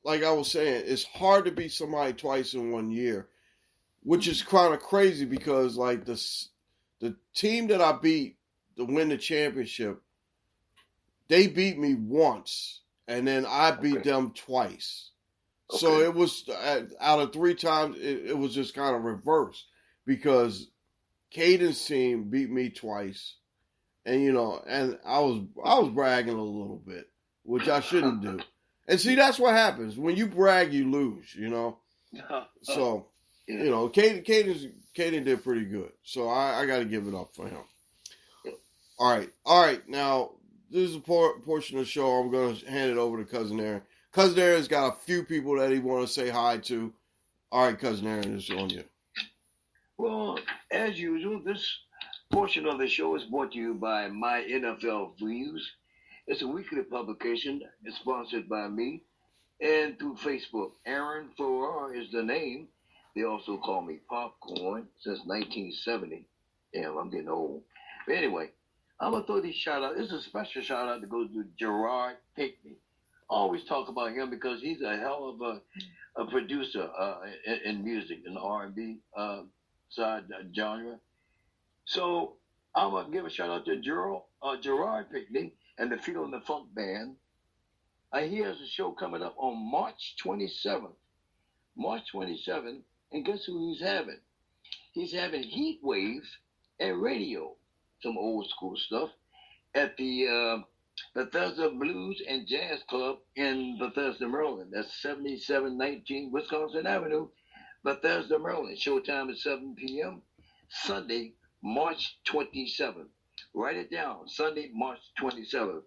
A: like I was saying, it's hard to beat somebody twice in 1 year, which is kind of crazy because, like, the team that I beat to win the championship, they beat me once, and then I beat them twice. Okay. So it was, out of 3 times, it was just kind of reversed because Caden's team beat me twice, and, you know, and I was bragging a little bit, which I shouldn't do. And see, that's what happens. When you brag, you lose, you know. So, you know, Caden did pretty good. So I got to give it up for him. All right. Now, this is a portion of the show. I'm going to hand it over to Cousin Aaron. Cousin Aaron's got a few people that he want to say hi to. All right, Cousin Aaron, it's on you.
C: Well, as usual, this portion of the show is brought to you by My NFL Views. It's a weekly publication. It's sponsored by me and through Facebook. Aaron Farrar is the name. They also call me Popcorn since 1970. Damn, I'm getting old. But anyway, I'm going to throw these shout-outs. This is a special shout-out that goes to Gerard Pinkney. I always talk about him because he's a hell of a producer in music, in the R&B side genre. So I'm going to give a shout-out to Gerard Pinkney and the Feel and the Funk Band. He has a show coming up on March 27th. March 27th, and guess who he's having? He's having Heat Wave and Radio, some old school stuff, at the Bethesda Blues and Jazz Club in Bethesda, Maryland. That's 7719 Wisconsin Avenue, Bethesda, Maryland. Showtime is 7 p.m. Sunday, March 27th. Write it down. Sunday, March 27th.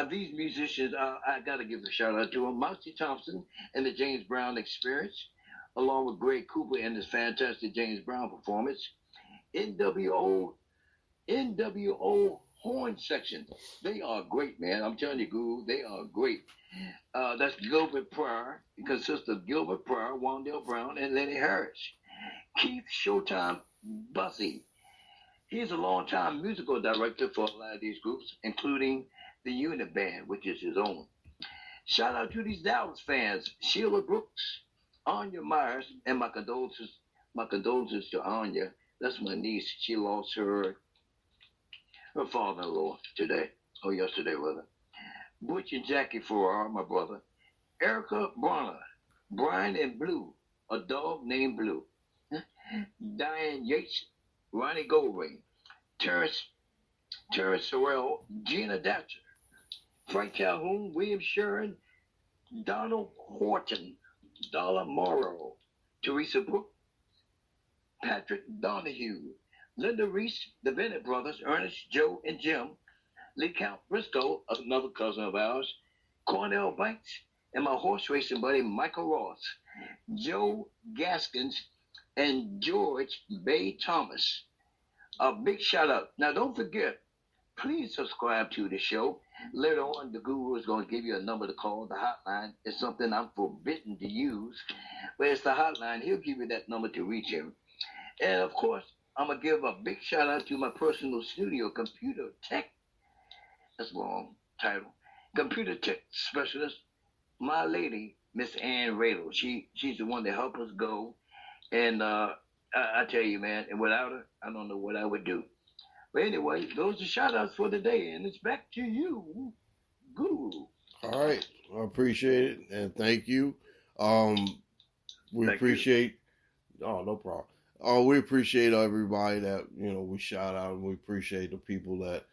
C: These musicians, I got to give a shout out to them. Mousy Thompson and the James Brown Experience, along with Greg Cooper and his fantastic James Brown performance. NWO Horn Section. They are great, man. I'm telling you, Guru, they are great. That's Gilbert Pryor. It consists of Gilbert Pryor, Wandale Brown, and Lenny Harris. Keith Showtime Bussey. He's a longtime musical director for a lot of these groups, including the Unit Band, which is his own. Shout out to these Dallas fans, Sheila Brooks, Anya Myers, and my condolences to Anya. That's my niece. She lost her father-in-law yesterday, rather. Butch and Jackie Farrar, my brother. Erica Bronner, Brian and Blue, a dog named Blue. Diane Yates, Ronnie Goldring, Terrence Sorrell, Gina Datcher, Frank Calhoun, William Sharon, Donald Horton, Darla Morrow, Teresa Brooks, Patrick Donahue, Linda Reese, the Bennett brothers, Ernest, Joe, and Jim, Lee Count Briscoe, another cousin of ours, Cornell Banks, and my horse racing buddy Michael Ross, Joe Gaskins, and George Bay Thomas. A big shout out. Now don't forget, please subscribe to the show. Later on, the Guru is going to give you a number to call. The hotline is something I'm forbidden to use, but it's the hotline. He'll give you that number to reach him. And of course, I'm going to give a big shout out to my personal studio, Computer Tech. That's a long title. Computer Tech Specialist, my lady, Miss Ann Radel. She's the one that helped us go. And I tell you, man, and without her, I don't know what I would do. But anyway, those are shout outs for today, and it's back to you, Guru.
A: All right. I appreciate it, and thank you. We
C: Thank
A: appreciate. Oh, no problem. We appreciate everybody that we shout out, and we appreciate the people that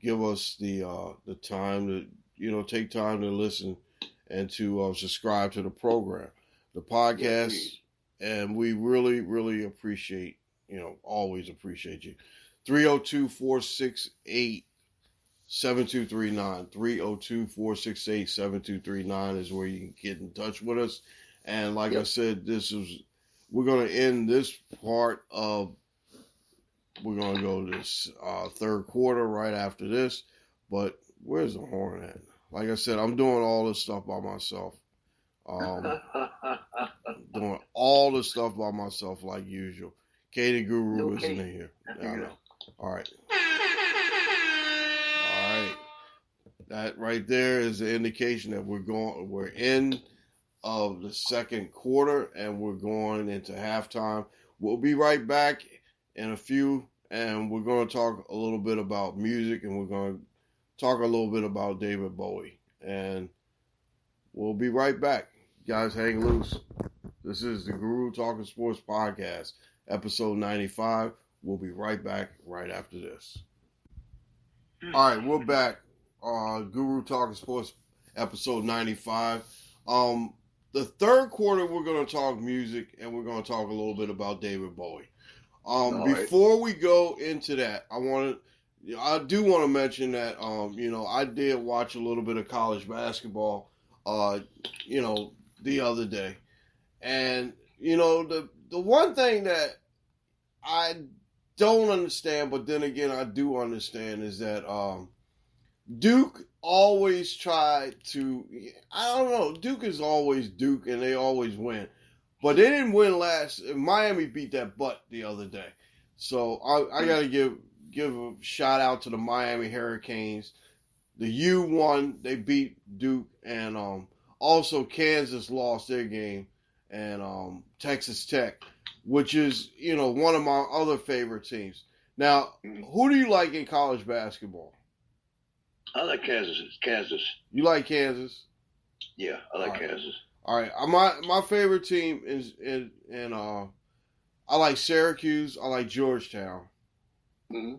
A: give us the time to take time to listen and to subscribe to the program, the podcast, and we really really appreciate always appreciate you. 302-468-7239. 302-468-7239 is where you can get in touch with us. And like I said, we're going to end this part of, we're going to go to this third quarter right after this. But where's the horn at? Like I said, I'm doing all this stuff by myself. Doing all the stuff by myself like usual. Katie Guru isn't in here. I know. All right. All right. That right there is the indication that we're in of the second quarter and we're going into halftime. We'll be right back in a few, and we're going to talk a little bit about music, and we're going to talk a little bit about David Bowie. And we'll be right back. Guys, hang loose. This is the Guru Talking Sports Podcast, episode 95. We'll be right back right after this. All right, we're back. Guru Talking Sports, episode 95. The third quarter, we're going to talk music, and we're going to talk a little bit about David Bowie. Before we go into that, I do want to mention that, I did watch a little bit of college basketball, the other day. And, the one thing that I don't understand, but then again, I do understand, is that Duke always tried to, I don't know, Duke is always Duke, and they always win. But they didn't win Miami beat that butt the other day. So I got to give a shout out to the Miami Hurricanes. The U won, they beat Duke, and also Kansas lost their game, and Texas Tech, which is, one of my other favorite teams. Now, who do you like in college basketball?
C: I like Kansas.
A: You like Kansas?
C: Yeah, I like Kansas.
A: All right, my favorite team is I like Syracuse. I like Georgetown.
C: Mm-hmm.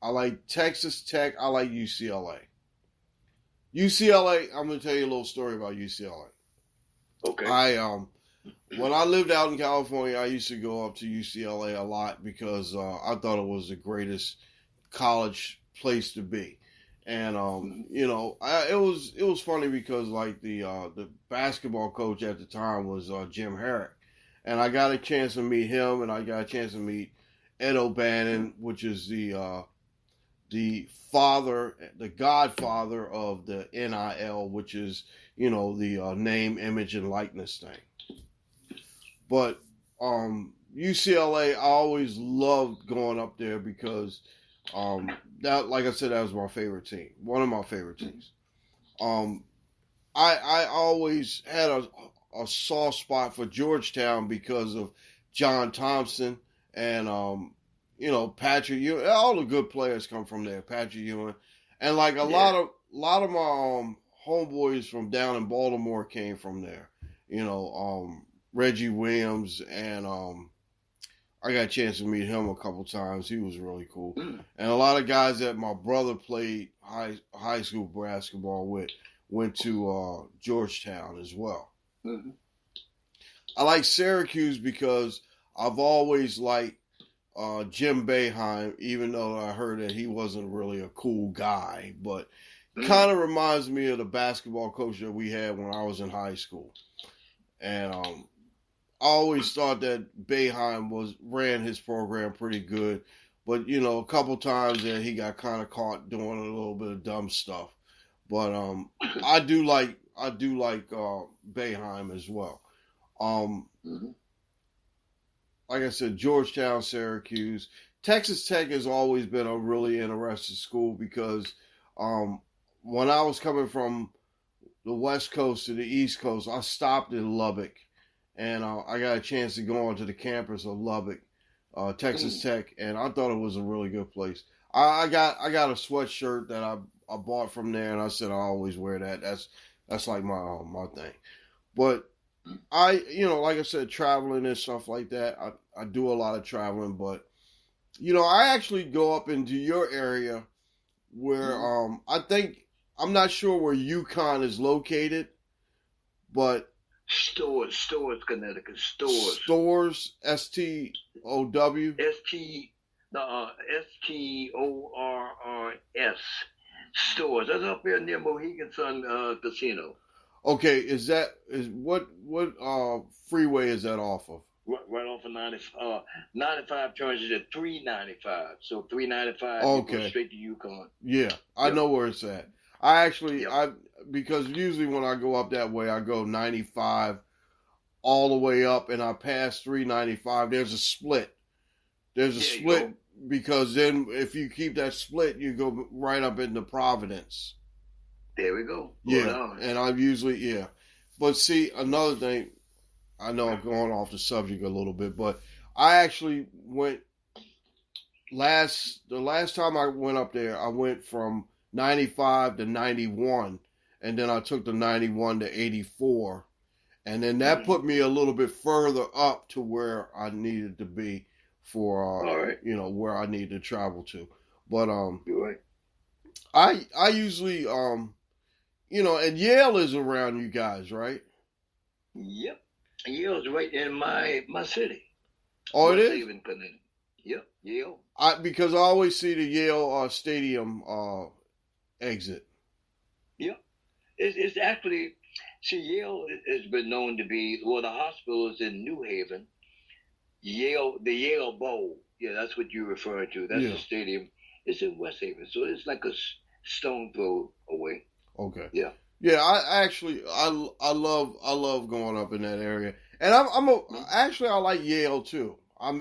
A: I like Texas Tech. I like UCLA. UCLA. I'm gonna tell you a little story about UCLA.
C: Okay.
A: When I lived out in California, I used to go up to UCLA a lot because I thought it was the greatest college place to be. And it was funny because like the basketball coach at the time was Jim Herrick, and I got a chance to meet him, and I got a chance to meet Ed O'Bannon, which is the godfather of the NIL, which is the name, image, and likeness thing. But UCLA, I always loved going up there because that, like I said, that was my favorite team. One of my favorite teams. I always had a soft spot for Georgetown because of John Thompson and Patrick Ewing. All the good players come from there. Patrick Ewing, and like a lot of my homeboys from down in Baltimore came from there. Reggie Williams, and I got a chance to meet him a couple times. He was really cool. And a lot of guys that my brother played high school basketball with went to Georgetown as well.
C: Mm-hmm.
A: I like Syracuse because I've always liked Jim Boeheim, even though I heard that he wasn't really a cool guy, but kind of reminds me of the basketball coach that we had when I was in high school. And I always thought that Boeheim ran his program pretty good, but a couple times that he got kind of caught doing a little bit of dumb stuff. But I do like Boeheim as well. Like I said, Georgetown, Syracuse, Texas Tech has always been a really interesting school because when I was coming from the West Coast to the East Coast, I stopped in Lubbock. And I got a chance to go onto the campus of Lubbock, Texas Tech, and I thought it was a really good place. I got a sweatshirt that I bought from there, and I said I always wear that. That's like my thing. But like I said, traveling and stuff like that. I do a lot of traveling, but I actually go up into your area where I think I'm not sure where Yukon is located, but
C: Stores, Connecticut, Stores.
A: Stores, STOW.
C: STORRS. Stores. That's up there near Mohegan Sun Casino.
A: Okay, what freeway is that off of?
C: Right off of 95 turns at 395. So 395,
A: okay.
C: You go straight to Yukon.
A: Yeah, I know where it's at. Because usually when I go up that way, I go 95 all the way up, and I pass 395. There's a split. There's a split because then if you keep that split, you go right up into Providence.
C: There we go.
A: And I usually, But see, another thing, I know I'm going off the subject a little bit, but I actually went the last time I went up there, I went from 95 to 91, and then I took the 91 to 84, and then that put me a little bit further up to where I needed to be for, where I needed to travel to. But,
C: You're right.
A: I usually, and Yale is around you guys, right?
C: Yep. Yale's right in my city.
A: Oh, it is?
C: Haven, Connecticut. Yep, Yale.
A: Because I always see the Yale stadium exit.
C: Yep. It's actually, Yale has been known to be, the hospital is in New Haven. The Yale Bowl. Yeah, that's what you're referring to. That's the stadium. It's in West Haven, so it's like a stone throw away.
A: Okay.
C: Yeah.
A: Yeah, I love going up in that area, and I like Yale too. I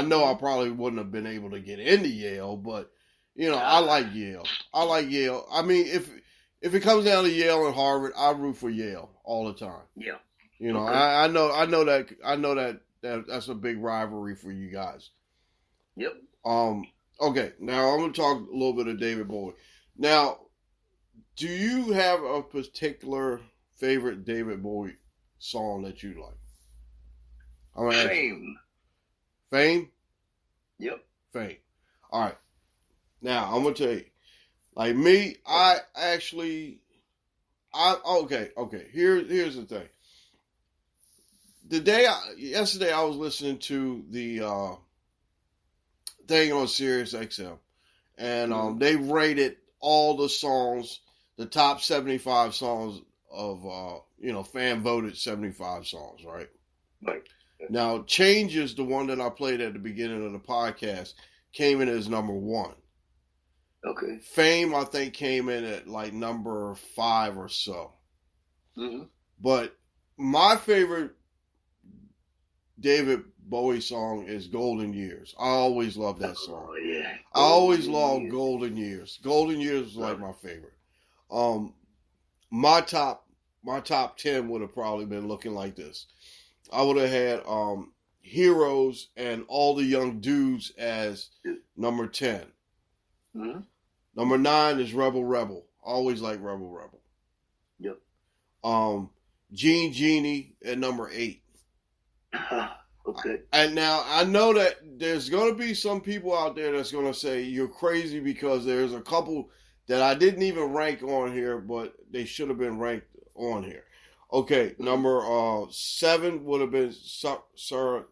A: know I probably wouldn't have been able to get into Yale, but I like Yale. I like Yale. I mean, if it comes down to Yale and Harvard, I root for Yale all the time.
C: Yeah.
A: I know that that's a big rivalry for you guys.
C: Yep.
A: Okay, now I'm going to talk a little bit of David Bowie. Now, do you have a particular favorite David Bowie song that you like?
C: Fame.
A: Fame?
C: Yep.
A: Fame. All right. Now, I'm going to tell you. Like me, okay. Here's the thing. Yesterday I was listening to the thing on Sirius XM, and they rated all the songs, the top 75 songs of fan voted 75 songs, right?
C: Right.
A: Now, Changes, the one that I played at the beginning of the podcast, came in as number 1.
C: Okay.
A: Fame, I think, came in at like number 5 or so.
C: Mm-hmm.
A: But my favorite David Bowie song is Golden Years. I always loved that song.
C: Oh, yeah.
A: I always loved Golden Years. Golden Years was like my favorite. My top 10 would have probably been looking like this. I would have had Heroes and All the Young Dudes as number 10.
C: Mm-hmm.
A: Number 9 is Rebel Rebel. Always like Rebel Rebel.
C: Yep.
A: Genie at number 8.
C: Okay.
A: And now I know that there's going to be some people out there that's going to say you're crazy because there's a couple that I didn't even rank on here, but they should have been ranked on here. Okay, number 7 would have been Sarah.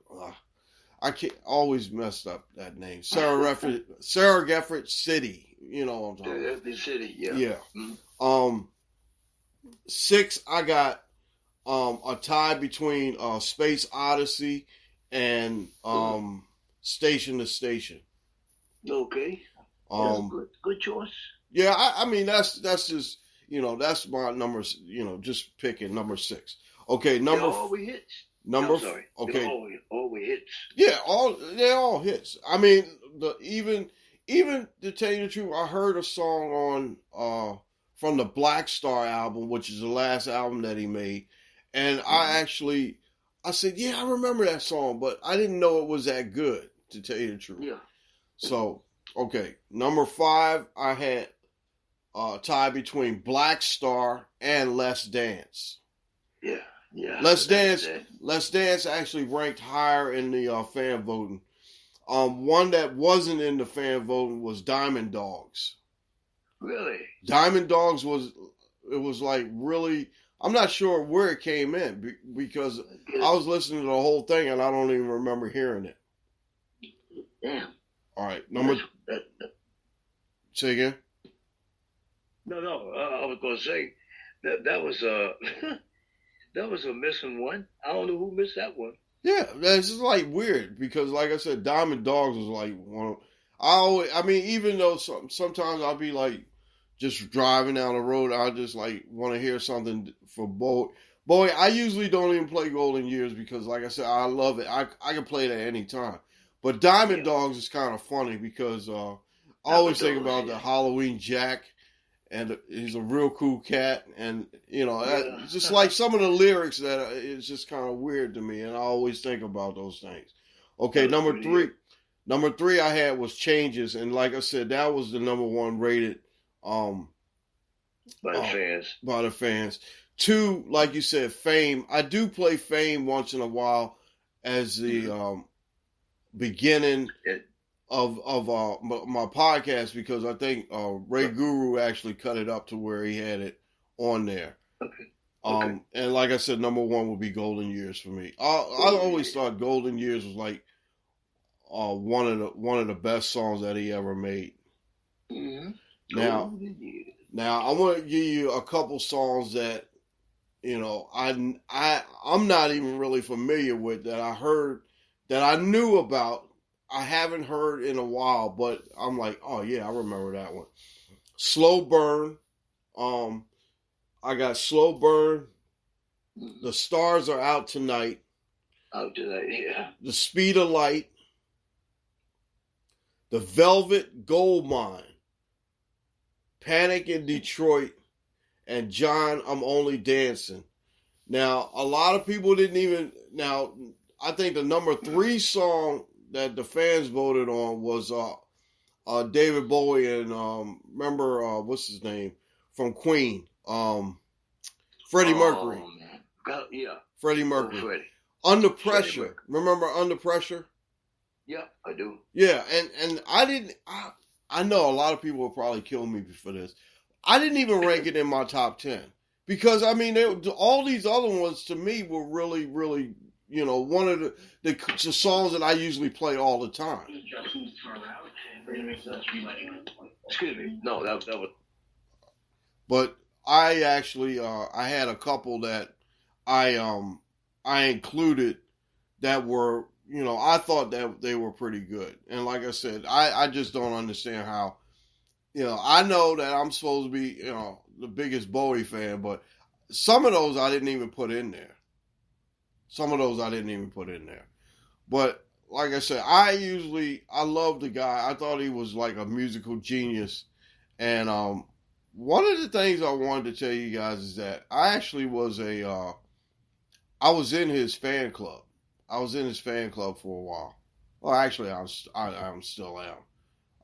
A: I can't always messed up that name. Sarah Gefford City. You know what I'm talking about.
C: The city. Yeah.
A: Yeah.
C: Mm-hmm.
A: 6, I got a tie between Space Odyssey and Station to Station.
C: Okay. Good choice.
A: Yeah, I mean that's just that's my numbers. Just picking number 6. Okay, number.
C: They're always hits.
A: Number.
C: Sorry.
A: Okay.
C: They're always hits.
A: Yeah, they're all hits. I mean, even to tell you the truth, I heard a song on from the Black Star album, which is the last album that he made. And I said, yeah, I remember that song, but I didn't know it was that good, to tell you the truth.
C: Yeah.
A: So, okay. Number 5, I had tie between Black Star and Let's Dance.
C: Yeah, yeah.
A: Let's Dance actually ranked higher in the fan voting. One that wasn't in the fan voting was Diamond Dogs.
C: Really?
A: Diamond Dogs was like really. I'm not sure where it came in because I was listening to the whole thing and I don't even remember hearing it.
C: Damn.
A: All right, say again.
C: No. I was gonna say that was that was a missing one. I don't know who missed that one.
A: Yeah, that's just like weird because, like I said, Diamond Dogs was like one. I mean, even though sometimes I'll be like just driving down the road, I just like want to hear something for Bowie. Bowie, I usually don't even play Golden Years because, like I said, I love it. I can play it at any time. But Diamond Dogs is kind of funny because I always think about the Halloween Jack, and he's a real cool cat, and it's just like some of the lyrics that is just kind of weird to me, and I always think about those things. Okay, number three I had was Changes, and like I said, that was the number one rated by the fans. 2, like you said, Fame. I do play Fame once in a while as the beginning of my podcast because I think Ray Guru actually cut it up to where he had it on there. Okay. And like I said, number 1 would be Golden Years for me. I always thought Golden Years was like one of the best songs that he ever made. Mm-hmm. Now I want to give you a couple songs that I'm not even really familiar with that I heard that I knew about. I haven't heard in a while, but I'm like, oh yeah, I remember that one. Slow Burn. I got Slow Burn. The Stars Are Out Tonight.
C: Out tonight, yeah.
A: The Speed of Light. The Velvet Goldmine. Panic in Detroit. And John, I'm Only Dancing. Now, a lot of people didn't even. Now, I think the number 3 song that the fans voted on was David Bowie and remember what's his name from Queen, Freddie Mercury.
C: Yeah,
A: Freddie Mercury. Under Pressure. Remember Under Pressure?
C: Yeah, I do.
A: Yeah, and I didn't. I know a lot of people will probably kill me for this. I didn't even rank it in my top 10 because I mean all these other ones to me were really, really. One of the songs that I usually play all the time.
C: Excuse me. No, that was.
A: But I actually I had a couple that I included that were I thought that they were pretty good. And like I said, I just don't understand how I know that I'm supposed to be the biggest Bowie fan, but some of those I didn't even put in there. But like I said, I love the guy. I thought he was like a musical genius. And one of the things I wanted to tell you guys is that I actually was I was in his fan club. I was in his fan club for a while. Well, actually, I still am.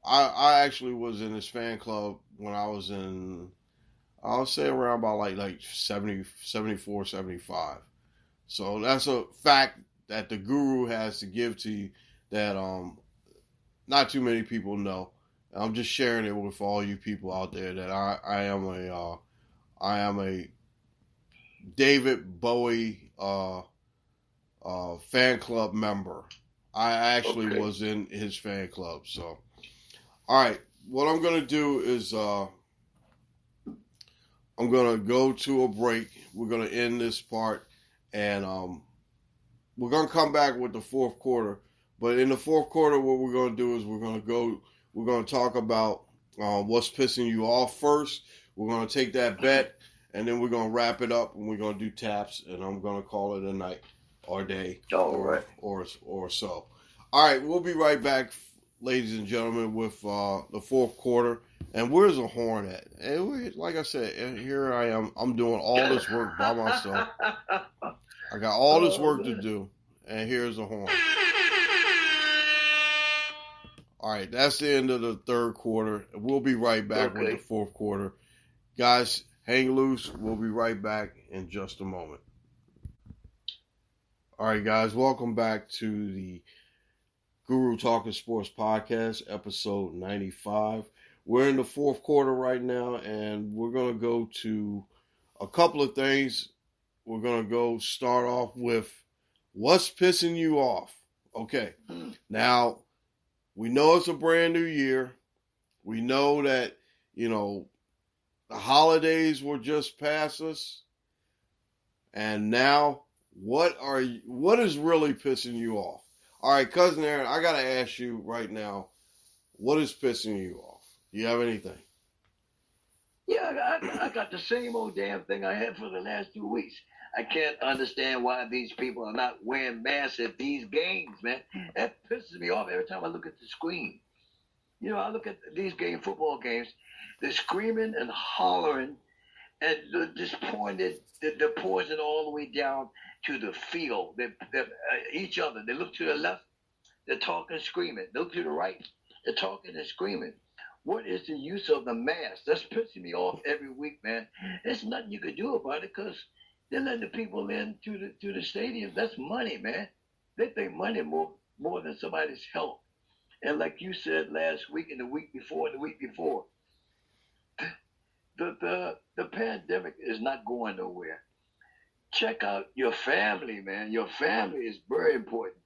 A: I actually was in his fan club when I was in, I'll say around about like 70, 74, 75. So that's a fact that the Guru has to give to you that not too many people know. I'm just sharing it with all you people out there that I am a David Bowie fan club member. I actually was in his fan club. So, all right, what I'm gonna do is I'm gonna go to a break. We're gonna end this part. And we're going to come back with the fourth quarter. But in the fourth quarter, what we're going to do is we're going to talk about what's pissing you off first. We're going to take that bet, and then we're going to wrap it up, and we're going to do taps, and I'm going to call it a night or day or so. All right, we'll be right back, ladies and gentlemen, with the fourth quarter. And where's the horn at? And like I said, here I am. I'm doing all this work by myself. I got all this work to do, and here's the horn. All right, that's the end of the third quarter. We'll be right back with the fourth quarter. Guys, hang loose. We'll be right back in just a moment. All right, guys, welcome back to the Guru Talking Sports Podcast, episode 95. We're in the fourth quarter right now, and we're going to go to a couple of things. We're going to go start off with what's pissing you off. Okay, now we know it's a brand new year. We know that, the holidays were just past us. And now, what is really pissing you off? All right, Cousin Aaron, I got to ask you right now, what is pissing you off? Do you have anything?
C: Yeah, I got the same old damn thing I had for the last 2 weeks. I can't understand why these people are not wearing masks at these games, man. That pisses me off every time I look at the screen. I look at these football games, they're screaming and hollering and just pouring the poison all the way down to the field. They're each other. They look to the left, they're talking and screaming. They look to the right, they're talking and screaming. What is the use of the mask? That's pissing me off every week, man. There's nothing you can do about it because they're letting the people in to the stadium. That's money, man. They think money more than somebody's health. And like you said last week and the week before, the pandemic is not going nowhere. Check out your family, man. Your family is very important.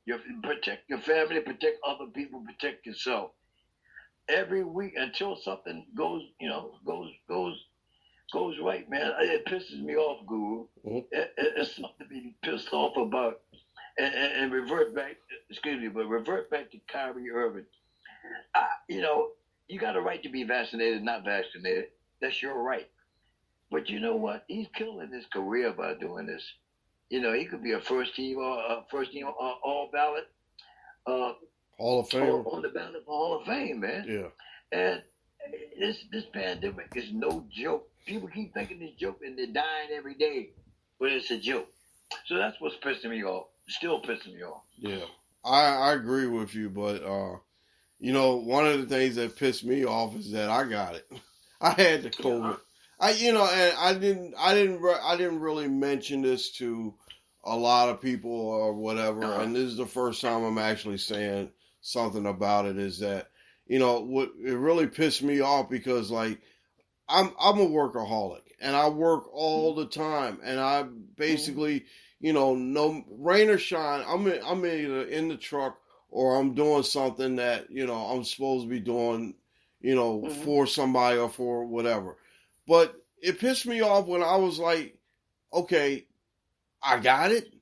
C: Protect your family, protect other people, protect yourself. Every week until something goes right, man. It pisses me off, Guru. It's something to be pissed off about. And revert back to Kyrie Irving. You got a right to be vaccinated, not vaccinated. That's your right. But you know what? He's killing his career by doing this. He could be a first team all ballot.
A: Hall of Fame.
C: On the ballot for Hall of Fame, man.
A: Yeah.
C: And this pandemic is no joke. People keep thinking it's a joke and they're dying every day, but it's a joke. So that's what's pissing me off. Still pissing me off.
A: Yeah, I agree with you, but one of the things that pissed me off is that I got it. I had the COVID. And I didn't really mention this to a lot of people or whatever. And this is the first time I'm actually saying something about it. Is that what it really pissed me off because I'm a workaholic and I work all the time and I basically. No rain or shine, I'm either in the truck or I'm doing something that, I'm supposed to be doing, for somebody or for whatever. But it pissed me off when I was like, okay, I got it.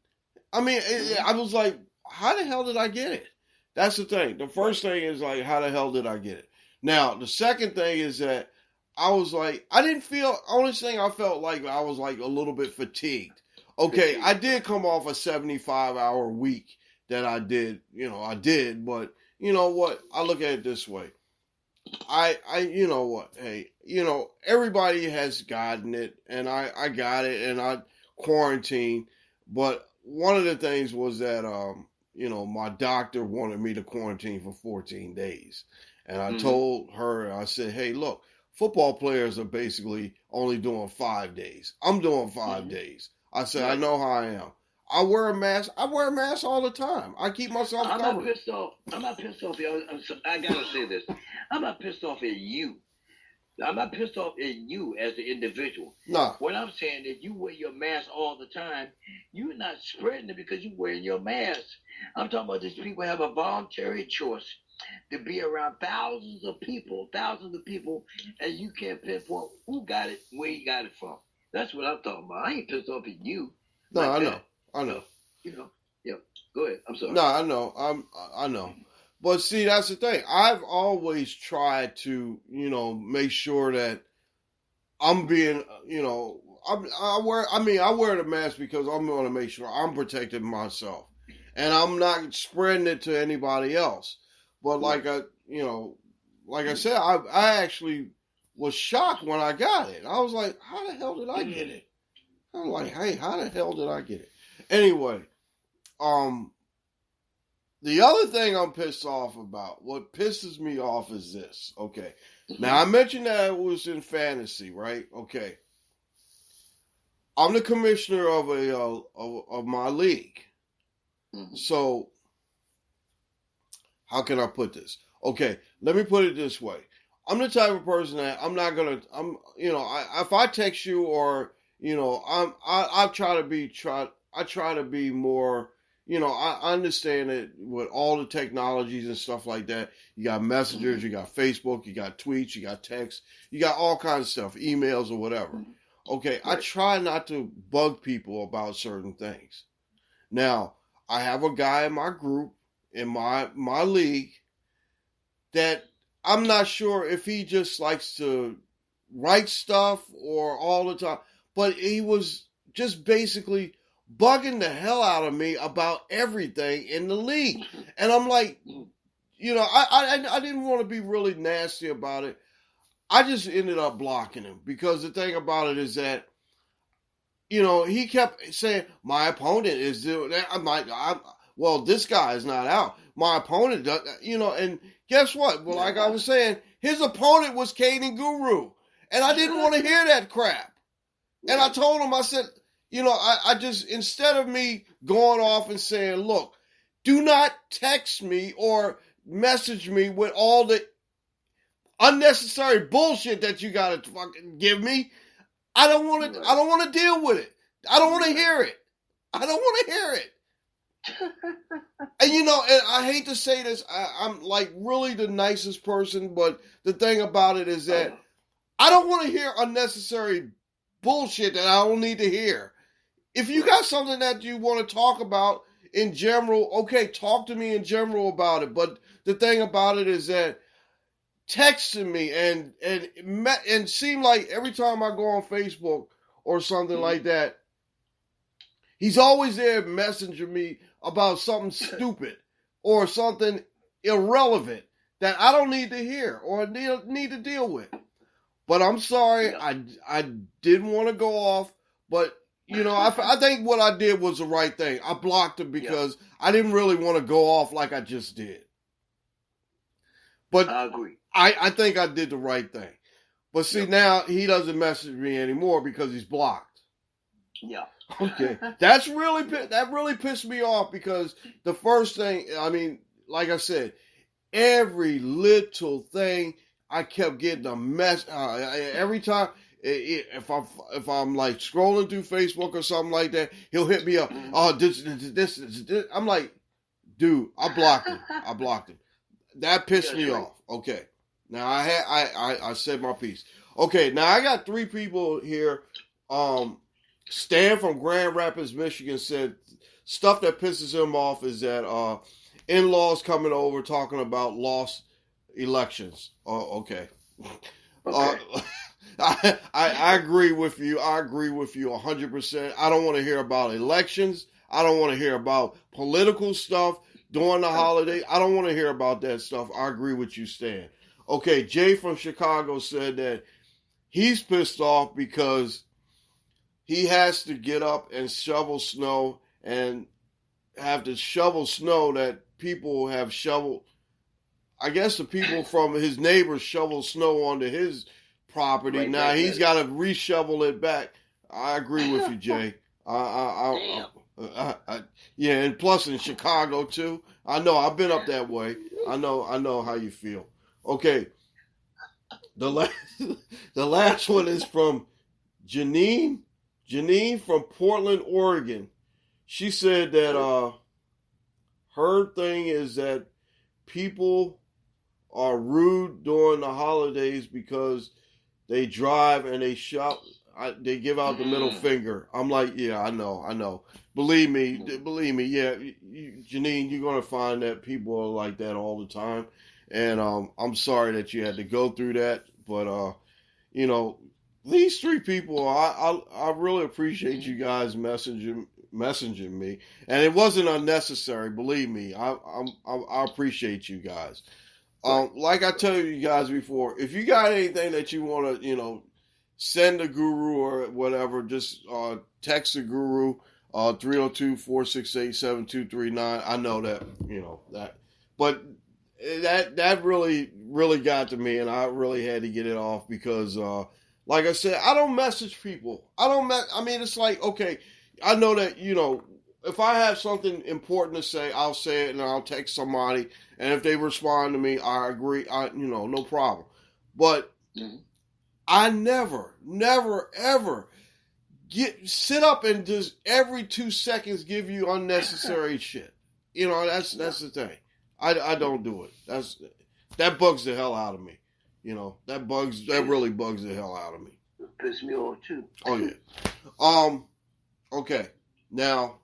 A: I mean, I was like, how the hell did I get it? That's the thing. The first thing is like, how the hell did I get it? Now, the second thing is that I was like, only thing I felt like I was like a little bit fatigued. Okay, I did come off a 75-hour week that I did, but you know what? I look at it this way. Everybody has gotten it, and I got it, and I quarantined, but one of the things was that, my doctor wanted me to quarantine for 14 days, and I told her, I said, hey, look, football players are basically only doing 5 days. I'm doing 5 days. I said, I know how I am. I wear a mask. I wear a mask all the time. I keep myself covered.
C: I'm not pissed off. I gotta say this. I'm not pissed off at you. I'm not pissed off at you as an individual.
A: No.
C: What I'm saying is you wear your mask all the time. You're not spreading it because you're wearing your mask. I'm talking about these people have a voluntary choice to be around thousands of people, and you can't pinpoint who got it, where you got it from. That's what I'm talking about. I ain't pissed off at you.
A: No, I know.
C: Yeah. Go ahead. I'm sorry.
A: No, I know. I know. But see, that's the thing. I've always tried to, make sure that I'm being, I wear the mask because I'm going to make sure I'm protecting myself, and I'm not spreading it to anybody else. But like I said, I actually was shocked when I got it. I was like, how the hell did I get it? I'm like, hey, how the hell did I get it? Anyway, the other thing I'm pissed off about, what pisses me off is this. Okay. Now, I mentioned that it was in fantasy, right? Okay. I'm the commissioner of of my league.
C: Mhm.
A: So, how can I put this? Okay, let me put it this way. I'm the type of person that I'm not gonna. If I text you or I try to be I try to be more. I understand that with all the technologies and stuff like that, you got messengers, you got Facebook, you got tweets, you got texts, you got all kinds of stuff, emails or whatever. Okay, I try not to bug people about certain things. Now, I have a guy in my group, in my league, that I'm not sure if he just likes to write stuff or all the time, but he was just basically bugging the hell out of me about everything in the league. And I'm like, I didn't want to be really nasty about it. I just ended up blocking him because the thing about it is that, he kept saying, my opponent is doing that. I'm like, well, this guy is not out. My opponent does, and guess what? Well, like I was saying, his opponent was Caden Guru. And I didn't want to hear that crap. And I told him, I said, I just, instead of me going off and saying, look, do not text me or message me with all the unnecessary bullshit that you got to fucking give me. I don't want to deal with it. I don't want to hear it. I don't want to hear it. And and I hate to say this, I'm like really the nicest person, but the thing about it is that I don't want to hear unnecessary bullshit that I don't need to hear. If you got something that you want to talk about in general, okay, talk to me in general about it. But the thing about it is that texting me and seem like every time I go on Facebook or something like that, he's always there messaging me about something stupid or something irrelevant that I don't need to hear or need to deal with. But I'm sorry, I didn't want to go off, but I think what I did was the right thing. I blocked him because I didn't really want to go off like I just did. But
C: I agree.
A: I think I did the right thing. But see, now he doesn't message me anymore because he's blocked.
C: Yeah.
A: Okay. That really pissed me off because the first thing, I mean, like I said, every little thing I kept getting a mess. Every time, if I'm like scrolling through Facebook or something like that, he'll hit me up. Oh, this. I'm like, dude, I blocked him. That pissed me off. Okay. Now I said my piece. Okay, now I got 3 people here. Stan from Grand Rapids, Michigan said stuff that pisses him off is that in-laws coming over talking about lost elections. Oh, okay. I agree with you. I agree with you 100%. I don't want to hear about elections. I don't want to hear about political stuff during the holiday. I don't want to hear about that stuff. I agree with you, Stan. Okay, Jay from Chicago said that he's pissed off because he has to get up and shovel snow and have to shovel snow that people have shoveled. I guess the people from his neighbors shovel snow onto his property.
C: Right,
A: now
C: right,
A: he's got to reshovel it back. I agree with you, Jay. Yeah, and plus in Chicago too. I know I've been up that way. I know how you feel. Okay, the last one is from Janine from Portland, Oregon. She said that her thing is that people are rude during the holidays because they drive and they shop. They give out the middle finger. I'm like, yeah, I know. Believe me, yeah, Janine, you're gonna find that people are like that all the time, and I'm sorry that you had to go through that, but these 3 people, I really appreciate you guys messaging me, and it wasn't unnecessary. Believe me, I appreciate you guys. Like I told you guys before, if you got anything that you want to, send a guru or whatever, just text a guru. 302-468-7239. I know that, that. But that really got to me, and I really had to get it off because, like I said, I don't message people. It's like, okay, I know that, if I have something important to say, I'll say it and I'll text somebody. And if they respond to me, I agree. No problem. But I never, ever sit up and just every 2 seconds give you unnecessary shit. That's the thing. I don't do it. That bugs the hell out of me. That really bugs the hell out of me.
C: It pisses me off too.
A: Oh yeah. Okay. Now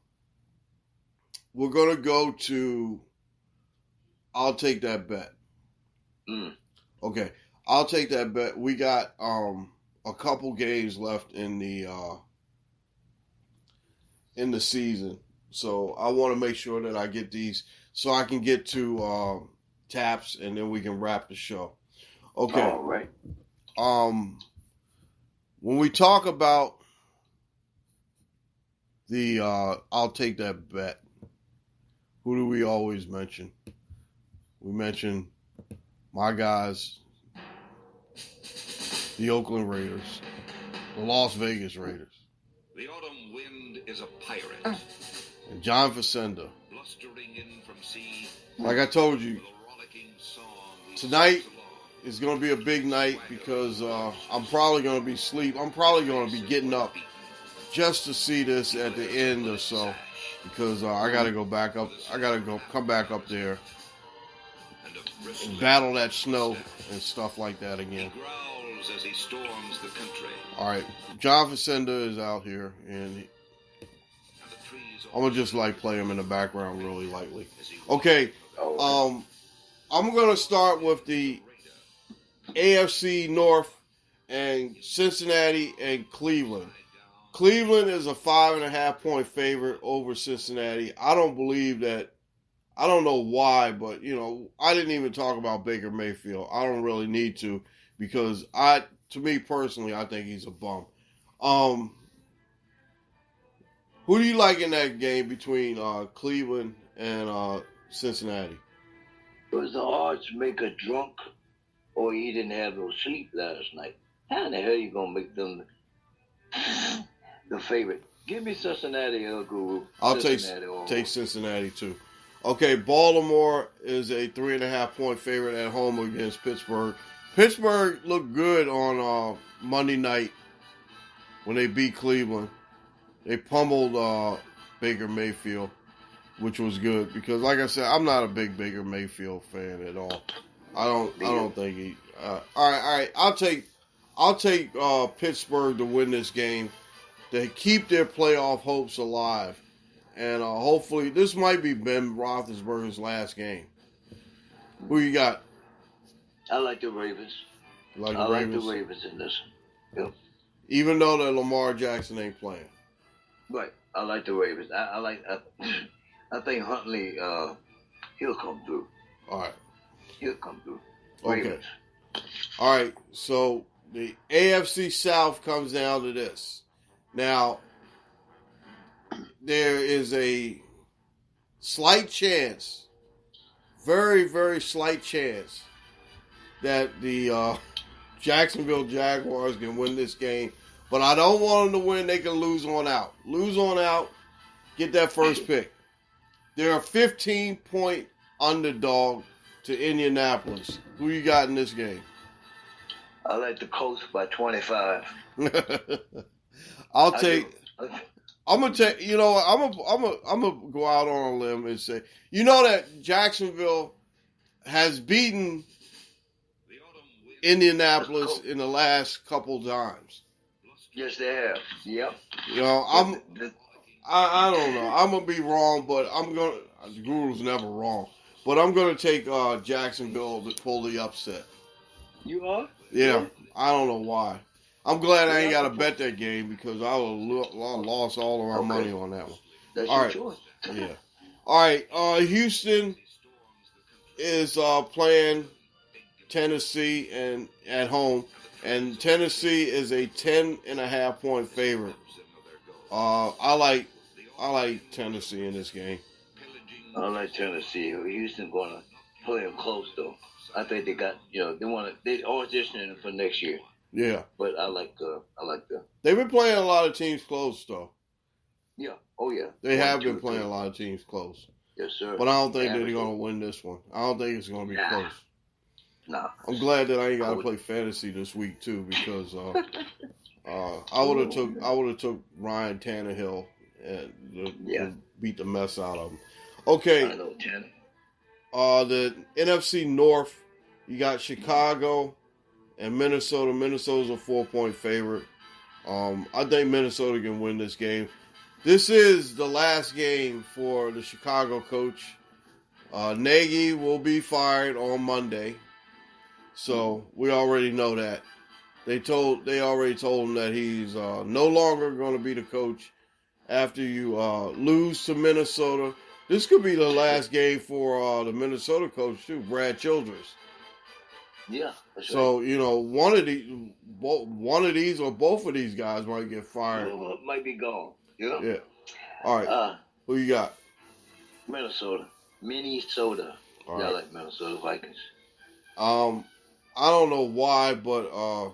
A: we're gonna go to I'll take that bet. Okay. I'll take that bet. We got a couple games left in the season. So I want to make sure that I get these so I can get to taps and then we can wrap the show. Okay.
C: All right.
A: When we talk about the I'll take that bet, who do we always mention? We mention my guys, the Oakland Raiders, the Las Vegas Raiders.
D: The autumn wind is a pirate.
A: And John Facenda.
D: Blustering in from sea.
A: Like I told you, tonight is going to be a big night because I'm probably going to be asleep. I'm probably going to be getting up just to see this at the end or so because I got to go back up. I got to come back up there and battle that snow and stuff like that again.
D: He growls as he storms the country.
A: All right, John Facenda is out here, and I'm gonna just play him in the background really lightly. Okay, I'm gonna start with the AFC North and Cincinnati and Cleveland. Cleveland is a 5.5 point favorite over Cincinnati. I don't believe that. I don't know why, but I didn't even talk about Baker Mayfield. I don't really need to because to me personally, I think he's a bum. Who do you like in that game between Cleveland and Cincinnati?
C: Was the odds maker drunk or he didn't have no sleep last night? How in the hell you gonna make them the favorite? Give me Cincinnati, Guru.
A: I'll take Cincinnati too. Okay, Baltimore is a 3.5 point favorite at home against Pittsburgh. Pittsburgh looked good on Monday night when they beat Cleveland. They pummeled Baker Mayfield, which was good because, like I said, I'm not a big Baker Mayfield fan at all. I don't think he. All right. I'll take Pittsburgh to win this game. They keep their playoff hopes alive, and hopefully this might be Ben Roethlisberger's last game. Who you got?
C: I like the Ravens.
A: Like
C: the Ravens in this. Yep.
A: Even though that Lamar Jackson ain't playing.
C: Right. I like the Ravens. I think Huntley, he'll come through.
A: All right.
C: He'll come through.
A: Okay. All right. So the AFC South comes down to this. Now, there is a slight chance, very, very slight chance, that the Jacksonville Jaguars can win this game. But I don't want them to win. They can lose on out. Lose on out. Get that first pick. They're a 15-point underdog to Indianapolis. Who you got in this game?
C: I like the Colts by 25.
A: I'm gonna take. I'm gonna go out on a limb and say, that Jacksonville has beaten Indianapolis in the last couple times.
C: Yes, they have. Yep.
A: I don't know. I'm gonna be wrong, but the Guru's never wrong. But I'm gonna take Jacksonville to pull the upset.
C: You are?
A: Yeah. I don't know why. I'm glad I ain't got to bet that game because I would have lost all of our money on that one.
C: That's
A: all
C: your
A: right.
C: choice.
A: Yeah. All right. Houston is playing Tennessee and at home, and Tennessee is a 10.5 point favorite. I like I like Tennessee in this game.
C: I like Tennessee. Houston going to play them close though. I think they got they auditioning for next year.
A: Yeah,
C: but I like the.
A: they've been playing a lot of teams close though.
C: Yeah. Oh yeah.
A: They have been playing a lot of teams close.
C: Yes, sir.
A: But I don't think they're going to win this one. I don't think it's going to be close.
C: Nah.
A: I'm glad that I ain't got to play fantasy this week too, because I would have took Ryan Tannehill and beat the mess out of him. Okay.
C: I know, Tanner.
A: The NFC North, you got Chicago and Minnesota. Minnesota's a 4-point favorite. I think Minnesota can win this game. This is the last game for the Chicago coach. Nagy will be fired on Monday, so we already know that. They already told him that he's no longer going to be the coach after you lose to Minnesota. This could be the last game for the Minnesota coach too, Brad Childress.
C: Yeah. That's
A: so one of these or both of these guys might get fired.
C: Might be gone. Yeah.
A: Yeah. All right. Who you got?
C: Minnesota.
A: All
C: right. I like Minnesota Vikings.
A: I don't know why, but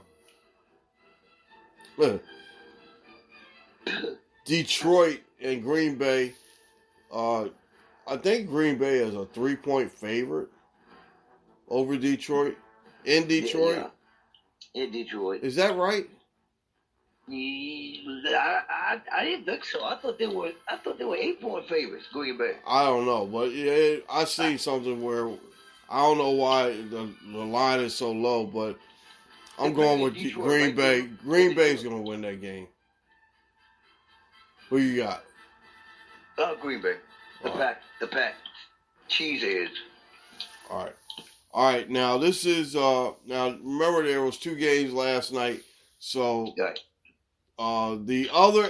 A: Detroit and Green Bay. I think Green Bay is a 3-point favorite over Detroit. In Detroit?
C: Yeah. In Detroit.
A: Is that right?
C: I didn't think so. I thought they were 8-point favorites, Green Bay.
A: I don't know, but I see something where I don't know why the line is so low, but I'm going with Detroit, Green Bay. Green Bay's going to win that game. Who you got?
C: Green Bay. The pack. Cheeseheads.
A: All right. Now this is now remember there was 2 games last night, so the other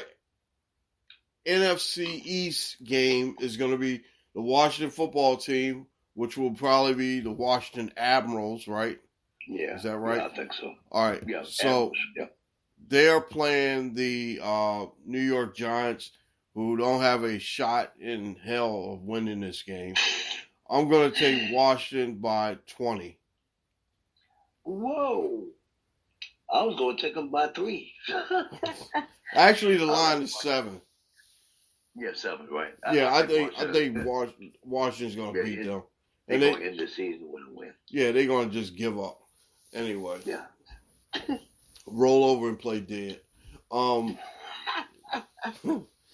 A: NFC East game is going to be the Washington football team, which will probably be the Washington Admirals, right?
C: Yeah.
A: Is that right?
C: Yeah, I think so.
A: All right.
C: Yeah,
A: so they're playing the New York Giants, who don't have a shot in hell of winning this game. I'm going to take Washington by 20.
C: Whoa. I was going to take them by 3.
A: Actually, the line is 7.
C: Yeah, 7, right.
A: I think Washington's going to beat them.
C: They're going to end the season with a win.
A: Yeah, they're going to just give up. Anyway.
C: Yeah.
A: Roll over and play dead.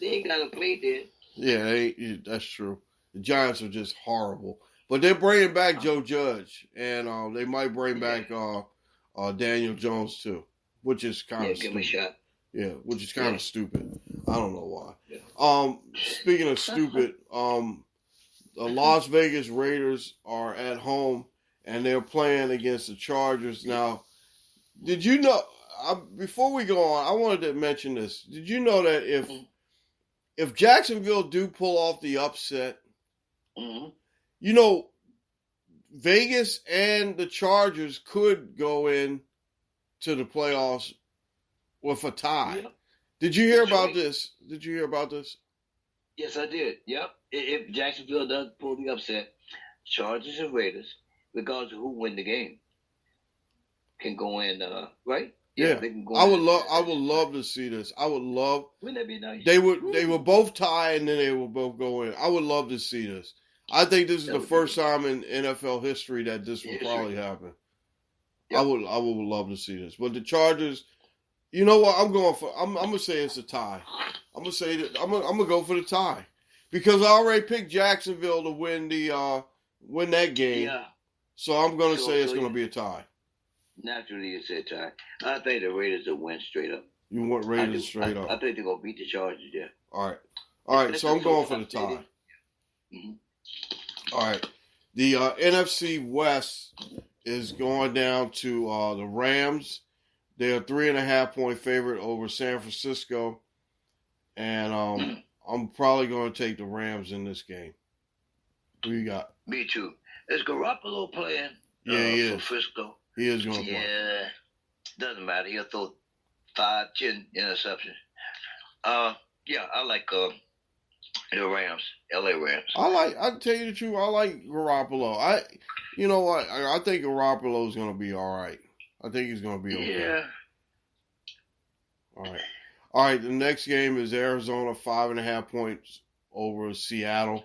C: They ain't got to play dead.
A: Yeah, that's true. The Giants are just horrible. But they're bringing back Joe Judge, and they might bring back Daniel Jones too, which is kind of stupid.
C: Give him a shot.
A: Yeah, which is kind of stupid. I don't know why.
C: Yeah.
A: Speaking of stupid, the Las Vegas Raiders are at home, and they're playing against the Chargers. Now, did you know, before we go on, I wanted to mention this. Did you know that if Jacksonville do pull off the upset, Vegas and the Chargers could go in to the playoffs with a tie. Yep. Did you hear about this? Did you hear about this?
C: Yes, I did. Yep. If Jacksonville does pull the upset, Chargers and Raiders, regardless of who win the game, can go in, right?
A: Yeah.
C: They can go
A: I would love to see this. I would love.
C: Wouldn't that be nice?
A: They would both tie and then they would both go in. I would love to see this. I think this is the first time in NFL history that this will probably happen. Yep. I would love to see this. But the Chargers, you know what? I'm gonna say it's a tie. I'm gonna go for the tie. Because I already picked Jacksonville to win that game. Yeah. So I'm gonna say it's gonna be a tie.
C: Naturally it's a tie. I think the Raiders will win straight up.
A: You want Raiders straight up?
C: I think they're gonna beat the Chargers, yeah.
A: All right, so I'm going for the tie.
C: Mm-hmm.
A: All right. The NFC West is going down to the Rams. They're a 3.5-point favorite over San Francisco. And I'm probably going to take the Rams in this game. Who you got?
C: Me too. Is Garoppolo playing
A: for
C: Frisco?
A: He is going to play.
C: Yeah. Doesn't matter. He'll throw 5-10 interceptions. I like The Rams, L.A. Rams.
A: I tell you the truth, I like Garoppolo. You know what? I think Garoppolo's going to be all right. I think he's going to be okay.
C: Yeah.
A: All right. The next game is Arizona 5.5 points over Seattle.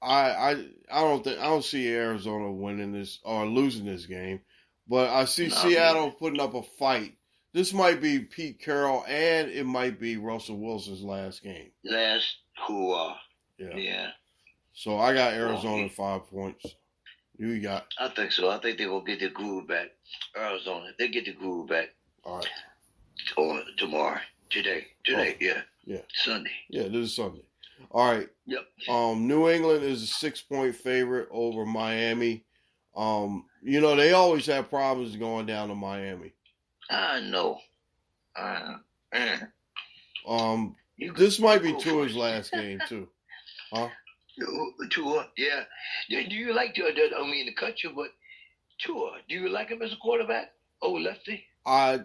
A: I don't see Arizona winning this or losing this game, but I see Seattle putting up a fight. This might be Pete Carroll and it might be Russell Wilson's last game.
C: Yeah.
A: So I got Arizona 5 points. You got?
C: I think so. I think they're gonna get their groove back. Arizona, they get the groove back.
A: All right.
C: Or tomorrow. Today.
A: Yeah.
C: Sunday.
A: Yeah, this is Sunday. All right.
C: Yep.
A: New England is a 6-point favorite over Miami. They always have problems going down to Miami.
C: I know.
A: This might be Tua's last game too. Huh?
C: Tua, yeah. Do you like Tua? I don't mean to cut you, but Tua, do you like him as a quarterback? Oh, lefty.
A: I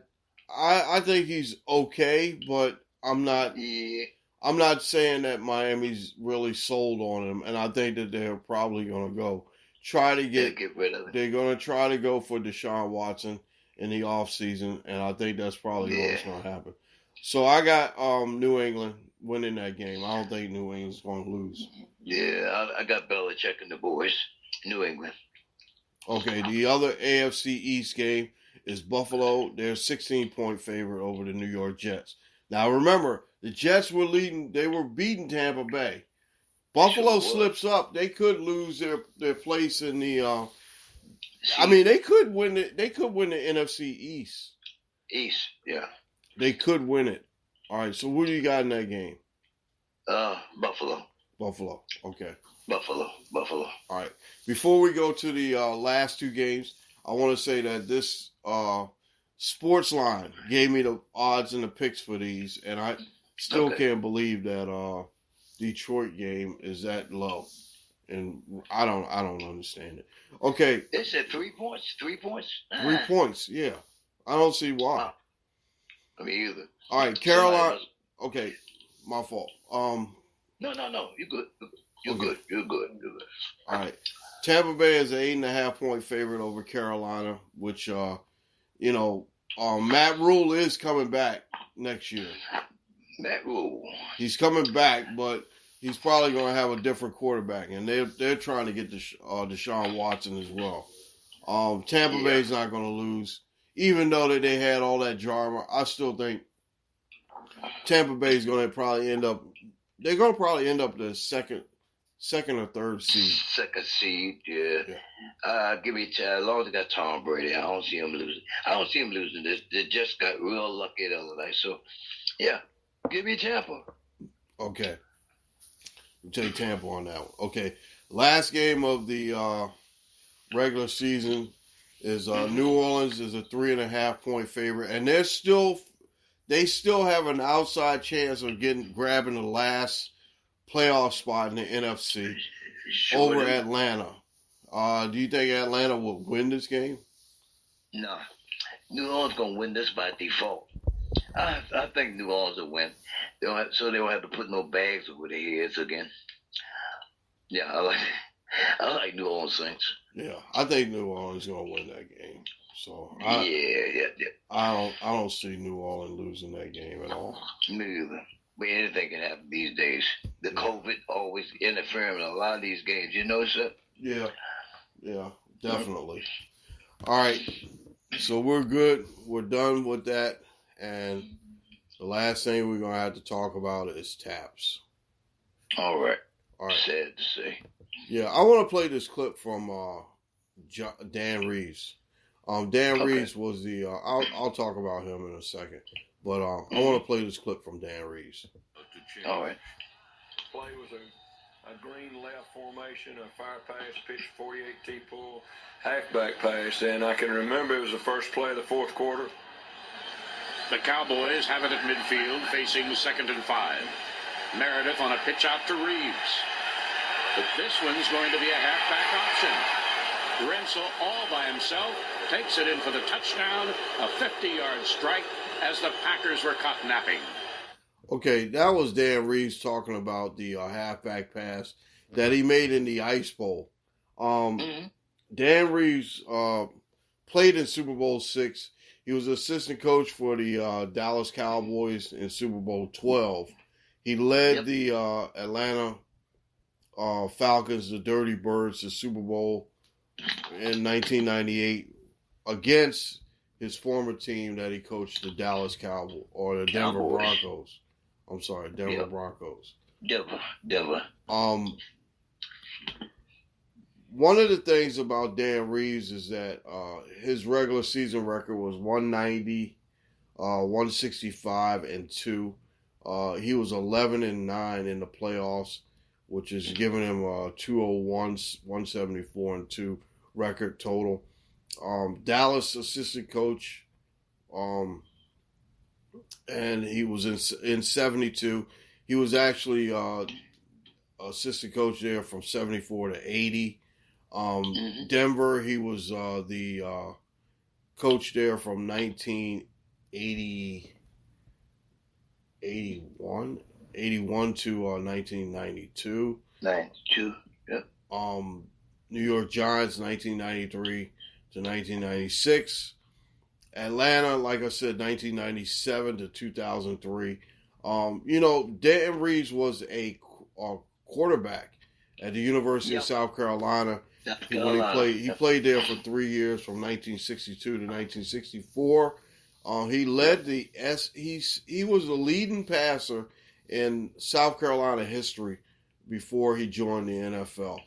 A: think he's okay, but I'm not.
C: Yeah.
A: I'm not saying that Miami's really sold on him, and I think that they're probably going to try to get
C: rid of it.
A: They're going to try to go for Deshaun Watson in the offseason, and I think that's probably what's going to happen. So I got New England winning that game. I don't think New England's going to lose.
C: Yeah, I got Belichick and the boys. New England.
A: Okay, the other AFC East game is Buffalo. They're a 16-point favorite over the New York Jets. Now remember, the Jets were leading. They were beating Tampa Bay. Buffalo slips up. They could lose their place in the. They could win it. They could win the NFC East.
C: East, yeah.
A: They could win it. All right. So what do you got in that game?
C: Buffalo.
A: Buffalo. Okay.
C: Buffalo.
A: All right. Before we go to the last two games, I want to say that this Sportsline gave me the odds and the picks for these, and I still can't believe that Detroit game is that low, and I don't understand it. Okay,
C: they said 3 points. 3 points.
A: 3 points. Yeah, I don't see why.
C: Me either.
A: All right, Carolina. Okay, my fault.
C: No. You good. You're good.
A: All right, Tampa Bay is an 8.5 point favorite over Carolina, which Matt Rule is coming back next year.
C: Matt Rule.
A: He's coming back, but he's probably going to have a different quarterback, and they're trying to get Deshaun Watson as well. Tampa Bay's not going to lose, even though that they had all that drama. I still think Tampa Bay's going to probably end up. They're going to probably end up the second or third seed.
C: Second seed, yeah. Give me as long as they got Tom Brady, I don't see him losing. They just got real lucky the other night. So, yeah, give me Tampa.
A: Okay. We'll take Tampa on that one. Okay. Last game of the regular season is New Orleans is a 3.5 point favorite, and they still have an outside chance of grabbing the last playoff spot in the NFC over Atlanta. Do you think Atlanta will win this game?
C: No. New Orleans going to win this by default. I think New Orleans will win. They don't have to put no bags over their heads again. Yeah, I like New Orleans Saints.
A: Yeah, I think New Orleans is going to win that game. So I don't see New Orleans losing that game at all.
C: Me either. But anything can happen these days. The COVID always interfering in a lot of these games. You know, sir? Yeah,
A: definitely. All right, so we're good. We're done with that. And the last thing we're going to have to talk about is taps.
C: All right. Sad to say.
A: Yeah, I want to play this clip from Dan Reeves. Dan Reeves was the. I'll talk about him in a second, but I want to play this clip from Dan Reeves.
C: All right.
E: Play with a green left formation, a fire pass, pitch 48 T-pull, halfback pass, and I can remember it was the first play of the fourth quarter.
F: The Cowboys have it at midfield, facing 2nd and 5. Meredith on a pitch out to Reeves. But this one's going to be a halfback option. Rensel all by himself takes it in for the touchdown, a 50-yard strike as the Packers were caught napping.
A: Okay, that was Dan Reeves talking about the halfback pass that he made in the Ice Bowl. Dan Reeves played in Super Bowl VI. He was assistant coach for the Dallas Cowboys in Super Bowl 12. He led the Atlanta Falcons, the Dirty Birds, to Super Bowl in 1998 against his former team that he coached, the Dallas Cowboys, or the Denver Broncos. I'm sorry, Denver Broncos.
C: Denver.
A: One of the things about Dan Reeves is that his regular season record was 190, 165, and 2. He was 11-9 in the playoffs, which is giving him a 201, 174, and 2 record total. Dallas assistant coach, and he was in 72. He was actually assistant coach there from 74 to 80. Denver, he was the coach there from 1981 to 1992.
C: 92, yep.
A: New York Giants, 1993 to 1996. Atlanta, like I said, 1997 to 2003. Dan Reeves was a quarterback at the University of South Carolina. When he played there for 3 years, from 1962 to 1964. He led he was the leading passer in South Carolina history before he joined the NFL.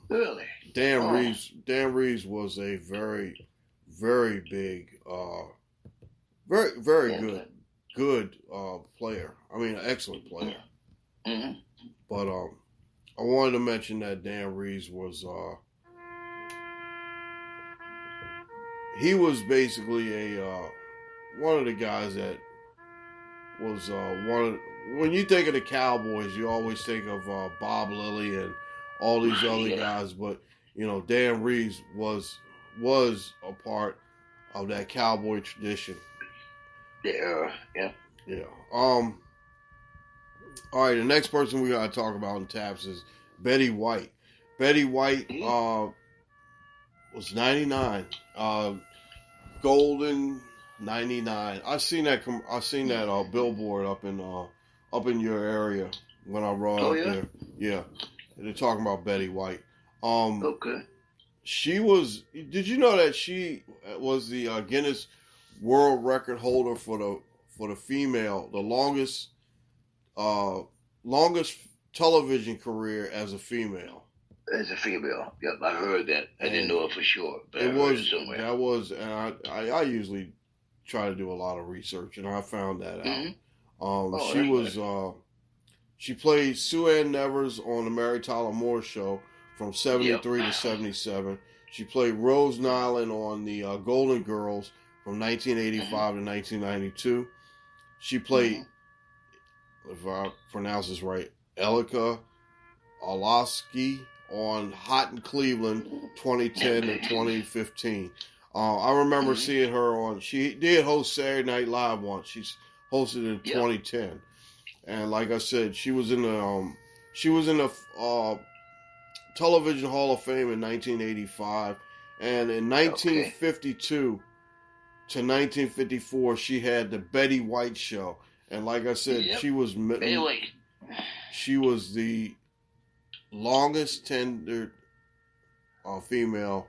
C: Really?
A: Dan Reeves was a very, very big, very good player. I mean, an excellent player.
C: Mm-hmm.
A: But I wanted to mention that Dan Reeves was he was basically one of the guys that was when you think of the Cowboys, you always think of Bob Lilly and all these other guys, but Dan Reeves was a part of that Cowboy tradition.
C: Yeah.
A: All right, the next person we gotta talk about in Taps is Betty White. Betty White was 99. Golden 99. I seen that billboard up in your area when I rode up there. Yeah, they're talking about Betty White.
C: Okay.
A: She was. Did you know that she was the Guinness World Record holder for the female, the longest television career as a female.
C: As a female, yep, I heard that. I didn't know it for sure, but
A: it
C: I heard it somewhere.
A: That was, and I usually try to do a lot of research, and I found that out. She played Sue Ann Nevers on the Mary Tyler Moore Show from 73 to 77. She played Rose Nyland on the Golden Girls from 1985 to 1992. She played, if I pronounce this right, Elika Olaski on Hot in Cleveland 2010 to 2015. I remember seeing her she did host Saturday Night Live once. She's hosted in 2010. And like I said, she was in the Television Hall of Fame in 1985. And in 1952 to 1954, she had the Betty White Show. And like I said, she was the longest tenured female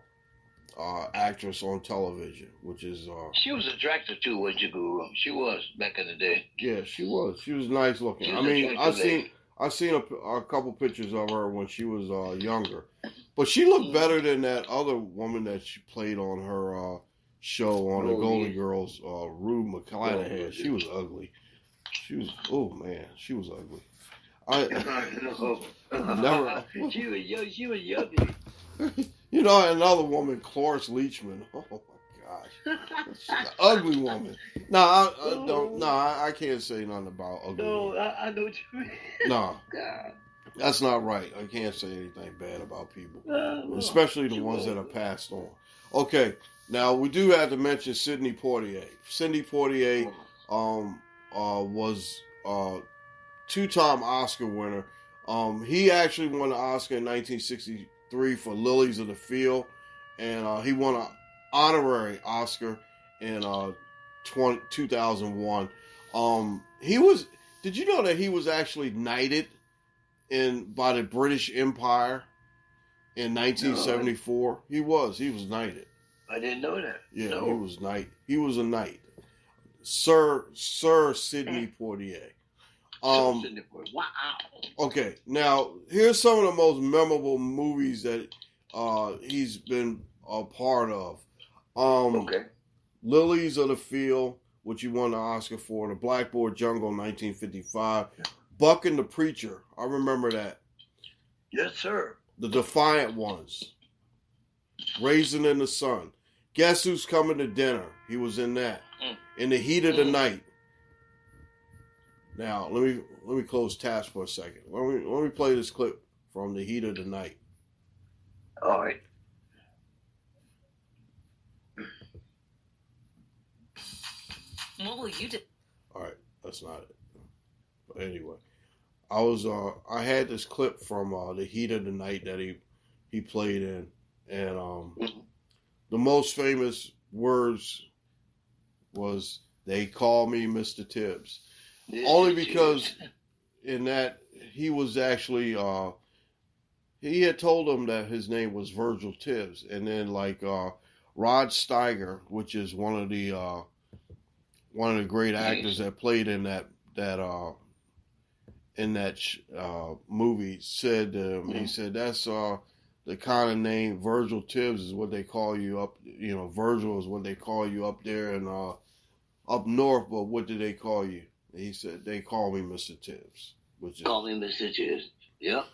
A: actress on television, which is
C: she was attractive too when she grew up. She was back in the day.
A: Yeah, she was. She was nice looking. I mean, I seen a couple pictures of her when she was younger, but she looked better than that other woman that she played on her show on the Golden Girls, Rue McClanahan. She was ugly. She was she was ugly. Never.
C: She was young.
A: Another woman, Cloris Leachman. Oh my gosh, an ugly woman. I can't say nothing about ugly.
C: No, I know what you mean.
A: No, that's not right. I can't say anything bad about people, especially the ones that are passed on. Okay, now we do have to mention Sidney Poitier. Sidney Poitier was two-time Oscar winner. He actually won the Oscar in 1963 for Lilies of the Field, and he won an honorary Oscar in 2001. Did you know that he was actually knighted by the British Empire in 1974? No. He was knighted.
C: I didn't know that.
A: Yeah,
C: no.
A: He was a knight. Sir Sidney Poitier.
C: Wow.
A: Okay, now here's some of the most memorable movies that he's been a part of. Lilies of the Field, which he won the Oscar for, The Blackboard Jungle, 1955. Buck and the Preacher, I remember that.
C: Yes, sir.
A: The Defiant Ones. Raisin in the Sun. Guess Who's Coming to Dinner? He was in that. In the Heat of the Night. Now, let me close tabs for a second. Let me play this clip from The Heat of the Night.
C: All right.
G: What will you do?
A: All right, that's not it. But anyway, I had this clip from The Heat of the Night that he played in, and the most famous words was, "They call me Mr. Tibbs." Only because in that he was actually he had told him that his name was Virgil Tibbs, and then Rod Steiger, which is one of the great actors that played in that movie, said he said that's the kind of name, Virgil Tibbs is what they call you up, Virgil is what they call you up there and up north, but what do they call you? He said, they call me Mr. Tibbs.
C: Call me Mr. Tibbs. Yep.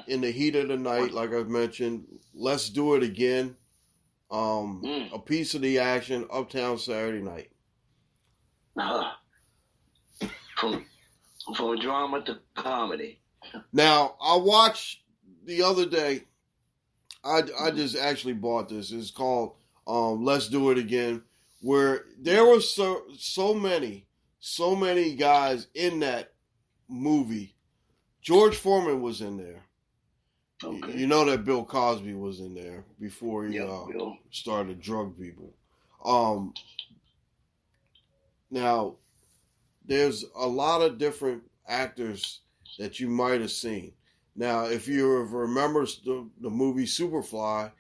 A: In the Heat of the Night, like I mentioned, Let's Do It Again. A Piece of the Action, Uptown Saturday Night.
C: From drama to comedy.
A: Now, I watched the other day, I just actually bought this. It's called Let's Do It Again, where there were so many guys in that movie. George Foreman was in there. Okay. You know that Bill Cosby was in there before he started to drug people. Now, there's a lot of different actors that you might have seen. Now, if you remember the movie Superfly,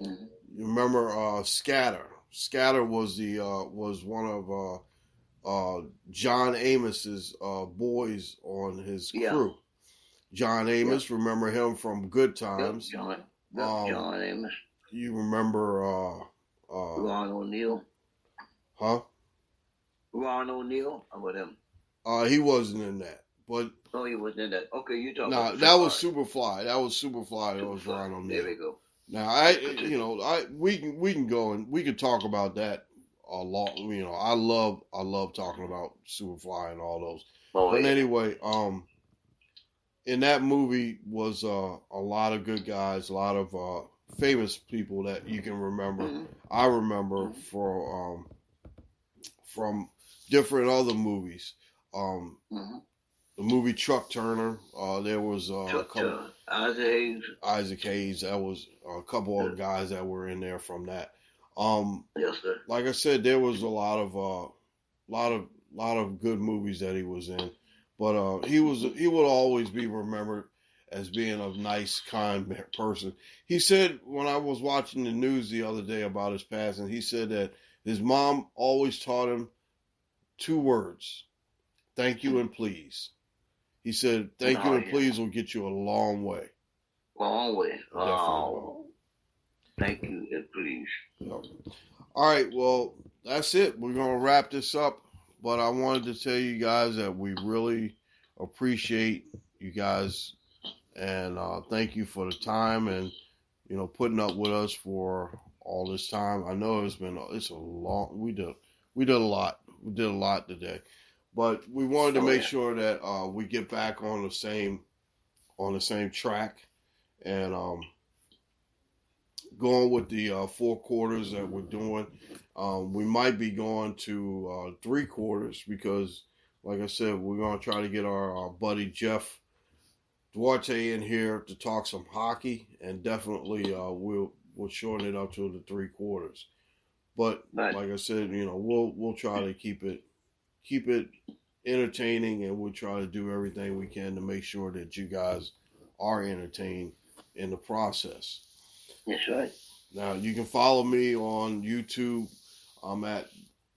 A: you remember Scatter. Scatter was one of John Amos's boys on his crew. John Amos, remember him from Good Times.
C: John Amos.
A: You remember
C: Ron O'Neal.
A: Huh?
C: Ron O'Neal? How about him?
A: He wasn't in that. But
C: he wasn't in that. Okay, you talking
A: about that was Superfly. That was Superfly. That was Ron O'Neal.
C: There we go.
A: Now we can go and we can talk about that a lot. I love talking about Superfly and all those. Anyway, in that movie was a lot of good guys, a lot of famous people that you can remember. Mm-hmm. I remember from different other movies. The movie Truck Turner. There was Isaac Hayes. That was a couple of guys that were in there from that.
C: Yes, sir.
A: Like I said, there was a lot of good movies that he was in. But he would always be remembered as being a nice, kind person. He said, when I was watching the news the other day about his passing, he said that his mom always taught him 2 words: thank you and please. He said, thank you and please will get you a long way.
C: Long way. Oh. Thank you and please.
A: All right, well, that's it. We're going to wrap this up. But I wanted to tell you guys that we really appreciate you guys, and thank you for the time and putting up with us for all this time. I know it's a long. We did a lot. We did a lot today, but we wanted to make sure that we get back on the same track and going with the 4 quarters that we're doing. We might be going to 3 quarters because, like I said, we're going to try to get our buddy Jeff Duarte in here to talk some hockey, and definitely we'll shorten it up to the 3 quarters. But
C: Right.
A: like I said, we'll try to keep it entertaining, and we'll try to do everything we can to make sure that you guys are entertained in the process.
C: That's right.
A: Now, you can follow me on YouTube. I'm at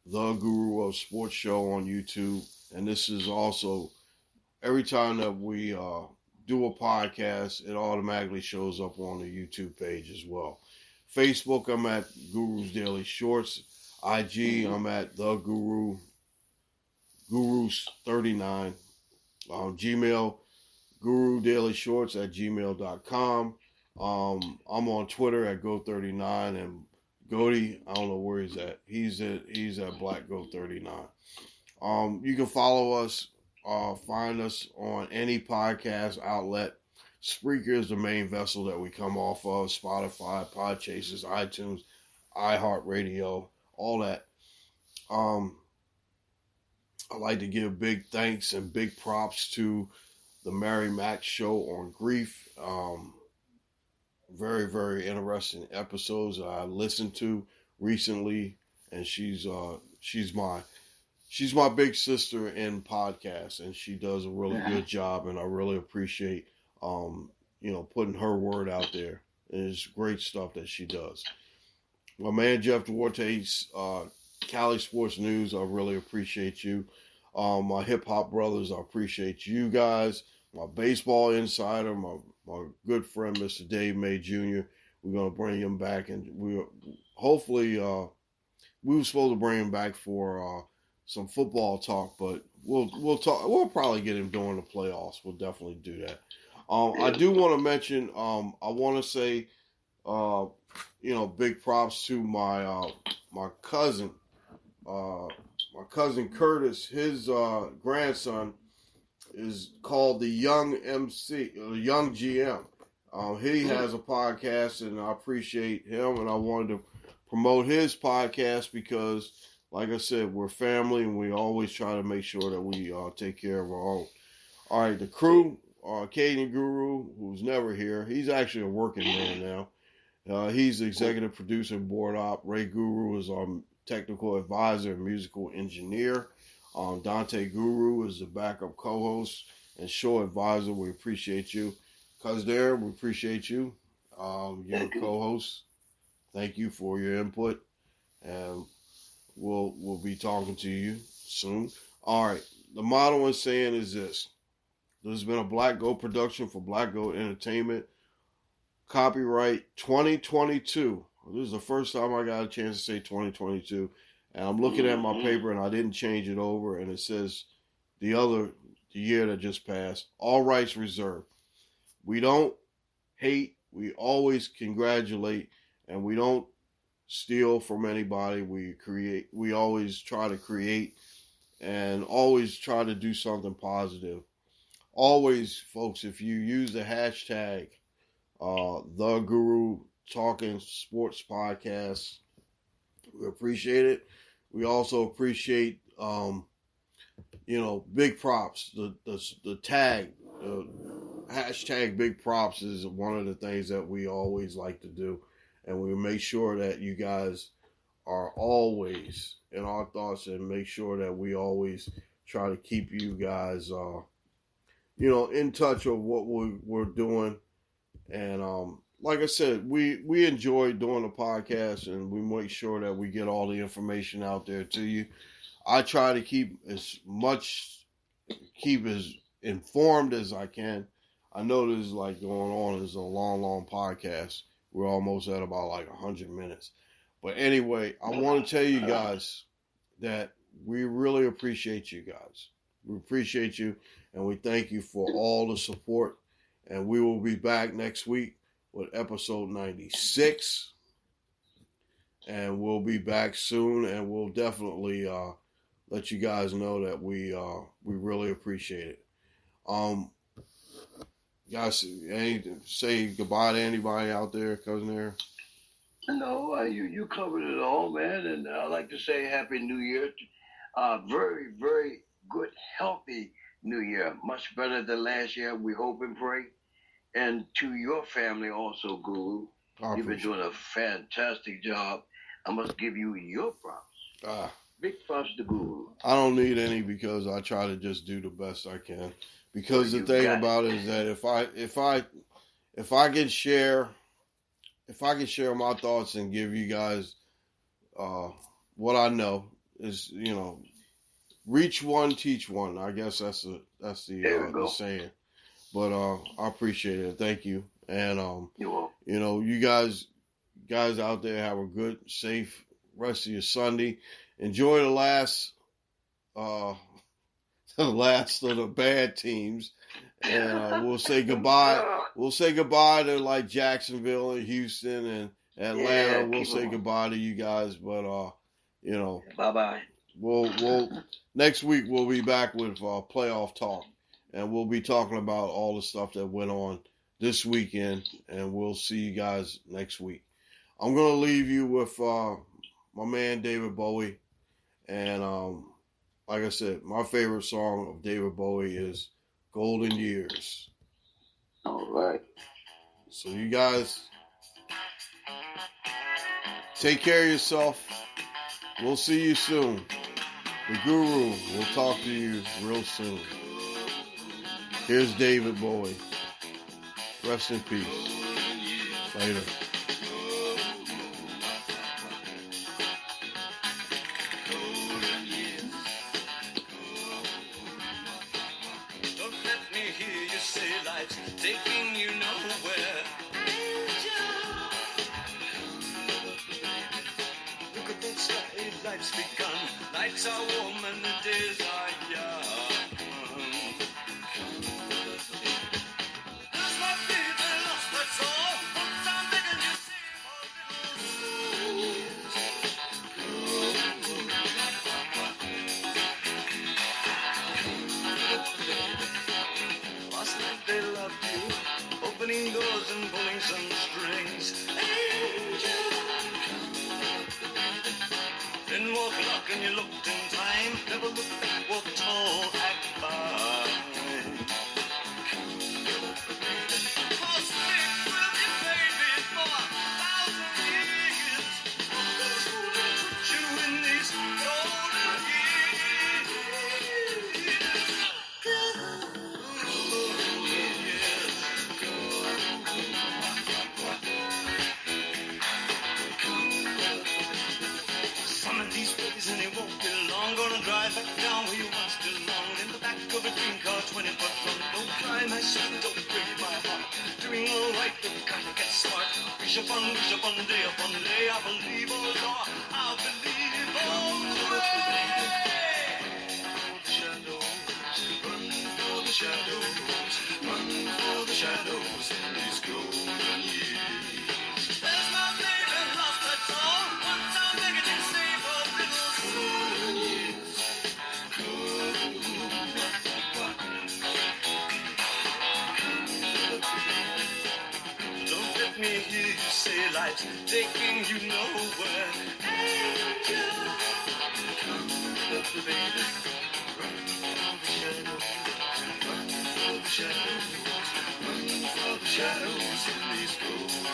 A: The Guru of Sports Show on YouTube. And this is also, every time that we do a podcast, it automatically shows up on the YouTube page as well. Facebook, I'm at Guru's Daily Shorts. IG, I'm at The Guru, Gurus39. Gmail, Guru Daily Shorts at gmail.com. I'm on Twitter at Go39, and Goaty, I don't know where he's at. He's at BlackGoat39. You can follow us, find us on any podcast outlet. Spreaker is the main vessel that we come off of. Spotify, Podchasers, iTunes, iHeartRadio, all that. I'd like to give big thanks and big props to the Mary Mack Show on Grief. Very, very interesting episodes I listened to recently, and she's my big sister in podcasts, and she does a really good job, and I really appreciate putting her word out there. It's great stuff that she does. My man Jeff Duarte's Cali Sports News, I really appreciate you. My hip hop brothers, I appreciate you guys. My baseball insider, my good friend Mr. Dave May Jr. We're gonna bring him back, and we were supposed to bring him back for some football talk, but we'll talk. We'll probably get him during the playoffs. We'll definitely do that. I do want to mention. I want to say, big props to my cousin, Curtis. His grandson is called the Young GM. He has a podcast, and I appreciate him, and I wanted to promote his podcast because, like I said, we're family, and we always try to make sure that we take care of our own. All right, the crew, Caden Guru, who's never here. He's actually a working man now. He's the executive producer and board op. Ray Guru is our technical advisor and musical engineer. Dante Guru is the backup co-host and show advisor. We appreciate you. Cuz there, we appreciate you. You're a co-host. Thank you for your input. And we'll be talking to you soon. All right. The motto and saying is this. This has been a Black Goat production for Black Goat Entertainment. Copyright 2022. This is the first time I got a chance to say 2022. And I'm looking at my paper, and I didn't change it over, and it says the year that just passed. All rights reserved. We don't hate. We always congratulate, and we don't steal from anybody. We create. We always try to create, and always try to do something positive. Always, folks, if you use the hashtag, The Guru Talkin Sports Podcast, we appreciate it. We also appreciate, big props. The tag, hashtag big props is one of the things that we always like to do. And we make sure that you guys are always in our thoughts, and make sure that we always try to keep you guys, in touch of what we're doing. And, like I said, we enjoy doing the podcast, and we make sure that we get all the information out there to you. I try to keep as informed as I can. I know this is like going on. It's a long, long podcast. We're almost at about 100 minutes. But anyway, I want to tell you guys that we really appreciate you guys. We appreciate you, and we thank you for all the support. And we will be back next week with episode 96, and we'll be back soon, and we'll definitely let you guys know that we really appreciate it. Guys, say goodbye to anybody out there, cousin there.
C: No, you covered it all, man. And I'd like to say Happy New Year. Very, very good, healthy New Year. Much better than last year. We hope and pray. And to your family also, Guru.
A: I
C: You've been
A: appreciate
C: doing a fantastic job. I must give you your props.
A: it.
C: Big props to Guru.
A: I don't need any because I try to just do the best I can. Because
C: Well,
A: the thing
C: got it.
A: about it is that if I can share my thoughts and give you guys what I know is, reach one, teach one. I guess that's
C: There we
A: the
C: go.
A: saying. But I appreciate it. Thank you. And
C: You're welcome.
A: you guys out there have a good, safe rest of your Sunday. Enjoy the last of the bad teams, and we'll say goodbye. We'll say goodbye to like Jacksonville and Houston and Atlanta.
C: Yeah,
A: We'll
C: keep
A: say
C: on.
A: goodbye to you guys, but
C: Bye-bye.
A: we'll next week we'll be back with playoff talk, and we'll be talking about all the stuff that went on this weekend, and we'll see you guys next week. I'm gonna leave you with my man David Bowie, and like I said, my favorite song of David Bowie is "Golden Years."
C: All right.
A: So you guys take care of yourself. We'll see you soon. The Guru will talk to you real soon. Here's David Bowie. Rest in peace. Later.
B: Don't let me hear you say life's taking you nowhere. Look at that sky, life's begun. Nights are warm and the days are young. There's my baby lost, that's all. Once I'm begging you, last night they loved you, opening doors and pulling some strings. Angel. Then walk luck and you looked in time. Never look back, walk tall, act fine. I'll stick with you, baby, for 1,000 years. Who's gonna put you in these golden years? Some of these days and it won't be long. Gonna drive back down where you once belonged. In the back of a green car, 20 foot front. Don't cry, my son, don't break my heart. Doing all right, but gotta get smart. Wish upon day upon day. I believe, oh Lord, I believe all the way. Run for the shadows, run for the shadows in these golden years. There's my baby lost, that's all. Once I'm begging you, save a little golden years. Don't let me hear you say life's taking you nowhere. Angel, come with the baby. Run for the shadows, run for the shadows, run for the shadows in these golden